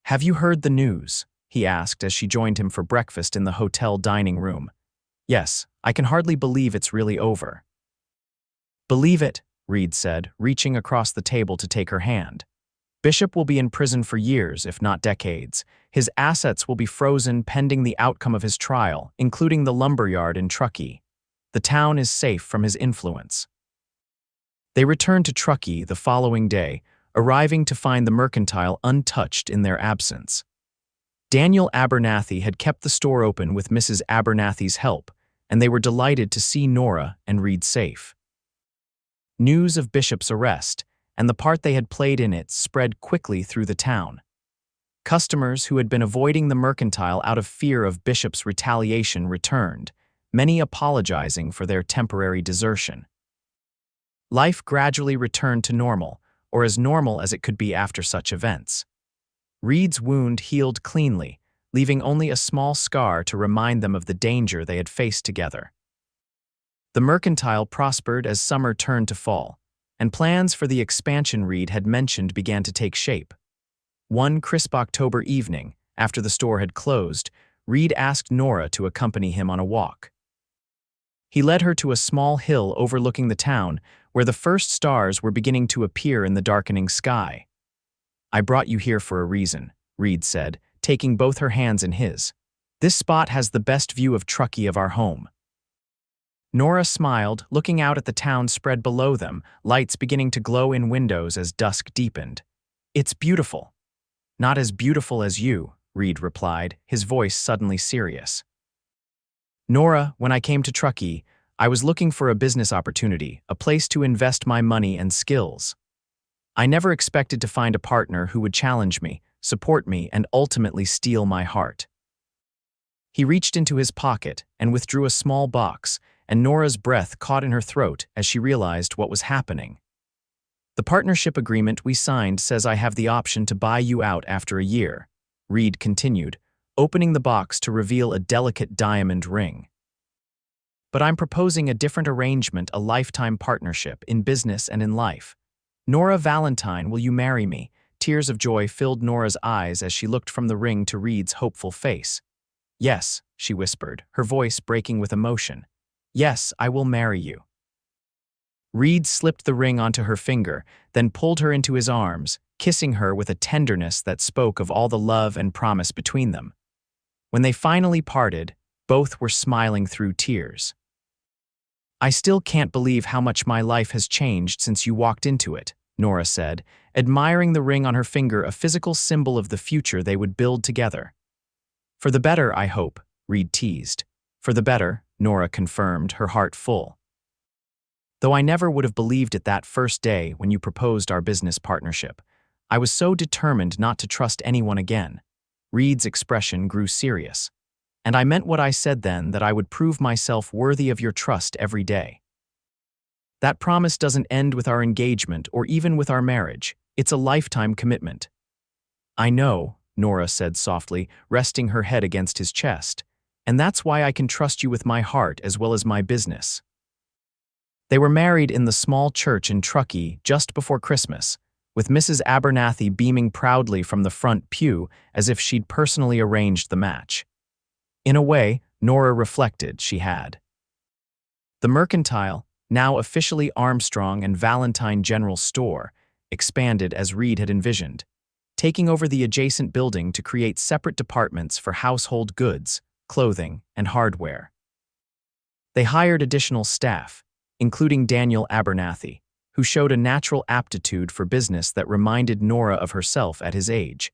Have you heard the news? He asked as she joined him for breakfast in the hotel dining room. Yes, I can hardly believe it's really over. Believe it, Reid said, reaching across the table to take her hand. Bishop will be in prison for years, if not decades. His assets will be frozen pending the outcome of his trial, including the lumberyard in Truckee. The town is safe from his influence. They returned to Truckee the following day, arriving to find the mercantile untouched in their absence. Daniel Abernathy had kept the store open with Mrs. Abernathy's help, and they were delighted to see Nora and Reid safe. News of Bishop's arrest, and the part they had played in it, spread quickly through the town. Customers who had been avoiding the mercantile out of fear of Bishop's retaliation returned, many apologizing for their temporary desertion. Life gradually returned to normal, or as normal as it could be after such events. Reid's wound healed cleanly, leaving only a small scar to remind them of the danger they had faced together. The mercantile prospered as summer turned to fall, and plans for the expansion Reid had mentioned began to take shape. One crisp October evening, after the store had closed, Reid asked Nora to accompany him on a walk. He led her to a small hill overlooking the town, where the first stars were beginning to appear in the darkening sky. I brought you here for a reason, Reid said, taking both her hands in his. This spot has the best view of Truckee of our home. Nora smiled, looking out at the town spread below them, lights beginning to glow in windows as dusk deepened. It's beautiful. Not as beautiful as you, Reid replied, his voice suddenly serious. Nora, when I came to Truckee, I was looking for a business opportunity, a place to invest my money and skills. I never expected to find a partner who would challenge me, support me, and ultimately steal my heart. He reached into his pocket and withdrew a small box, and Nora's breath caught in her throat as she realized what was happening. The partnership agreement we signed says I have the option to buy you out after a year, Reid continued, opening the box to reveal a delicate diamond ring. But I'm proposing a different arrangement, a lifetime partnership in business and in life. Nora Valentine, will you marry me? Tears of joy filled Nora's eyes as she looked from the ring to Reid's hopeful face. Yes, she whispered, her voice breaking with emotion. Yes, I will marry you. Reid slipped the ring onto her finger, then pulled her into his arms, kissing her with a tenderness that spoke of all the love and promise between them. When they finally parted, both were smiling through tears. I still can't believe how much my life has changed since you walked into it, Nora said, admiring the ring on her finger, a physical symbol of the future they would build together. For the better, I hope, Reid teased. For the better, Nora confirmed, her heart full. Though I never would have believed it that first day when you proposed our business partnership, I was so determined not to trust anyone again. Reid's expression grew serious. And I meant what I said then, that I would prove myself worthy of your trust every day. That promise doesn't end with our engagement or even with our marriage. It's a lifetime commitment." "I know," Nora said softly, resting her head against his chest. "And that's why I can trust you with my heart as well as my business." They were married in the small church in Truckee just before Christmas, with Mrs. Abernathy beaming proudly from the front pew as if she'd personally arranged the match. In a way, Nora reflected, she had. The mercantile, now officially Armstrong and Valentine General Store, expanded as Reid had envisioned, taking over the adjacent building to create separate departments for household goods, clothing, and hardware. They hired additional staff, including Daniel Abernathy, who showed a natural aptitude for business that reminded Nora of herself at his age.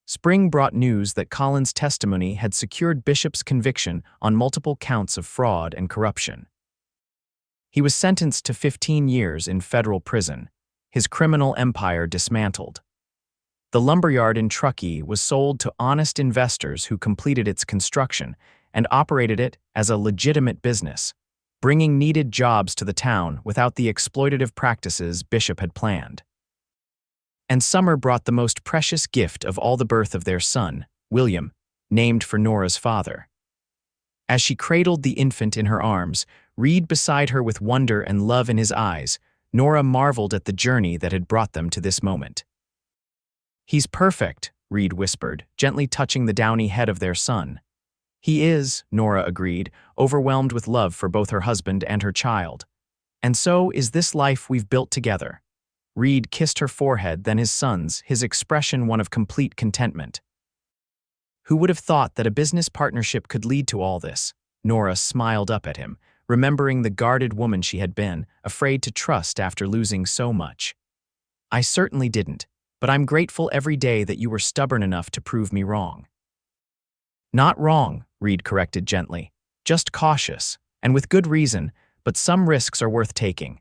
Spring brought news that Colin's testimony had secured Bishop's conviction on multiple counts of fraud and corruption. He was sentenced to 15 years in federal prison, his criminal empire dismantled. The lumberyard in Truckee was sold to honest investors who completed its construction and operated it as a legitimate business, bringing needed jobs to the town without the exploitative practices Bishop had planned. And summer brought the most precious gift of all, the birth of their son, William, named for Nora's father. As she cradled the infant in her arms, Reid beside her with wonder and love in his eyes, Nora marveled at the journey that had brought them to this moment. "He's perfect," Reid whispered, gently touching the downy head of their son. "He is," Nora agreed, overwhelmed with love for both her husband and her child. "And so is this life we've built together." Reid kissed her forehead, then his son's, his expression one of complete contentment. "Who would have thought that a business partnership could lead to all this?" Nora smiled up at him, remembering the guarded woman she had been, afraid to trust after losing so much. "I certainly didn't, but I'm grateful every day that you were stubborn enough to prove me wrong." "Not wrong," Reid corrected gently, "just cautious, and with good reason, but some risks are worth taking."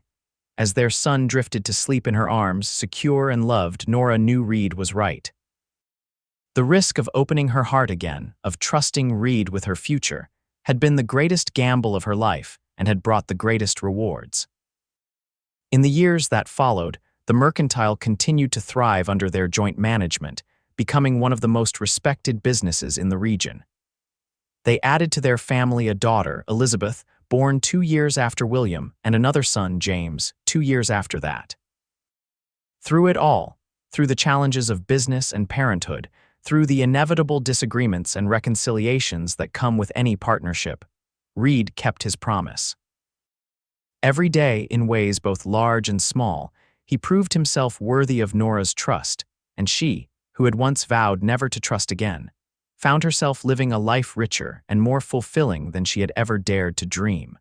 As their son drifted to sleep in her arms, secure and loved, Nora knew Reid was right. The risk of opening her heart again, of trusting Reid with her future, had been the greatest gamble of her life and had brought the greatest rewards. In the years that followed, the mercantile continued to thrive under their joint management, becoming one of the most respected businesses in the region. They added to their family a daughter, Elizabeth, born 2 years after William, and another son, James, 2 years after that. Through it all, through the challenges of business and parenthood, through the inevitable disagreements and reconciliations that come with any partnership, Reid kept his promise. Every day, in ways both large and small, he proved himself worthy of Nora's trust, and she, who had once vowed never to trust again, found herself living a life richer and more fulfilling than she had ever dared to dream.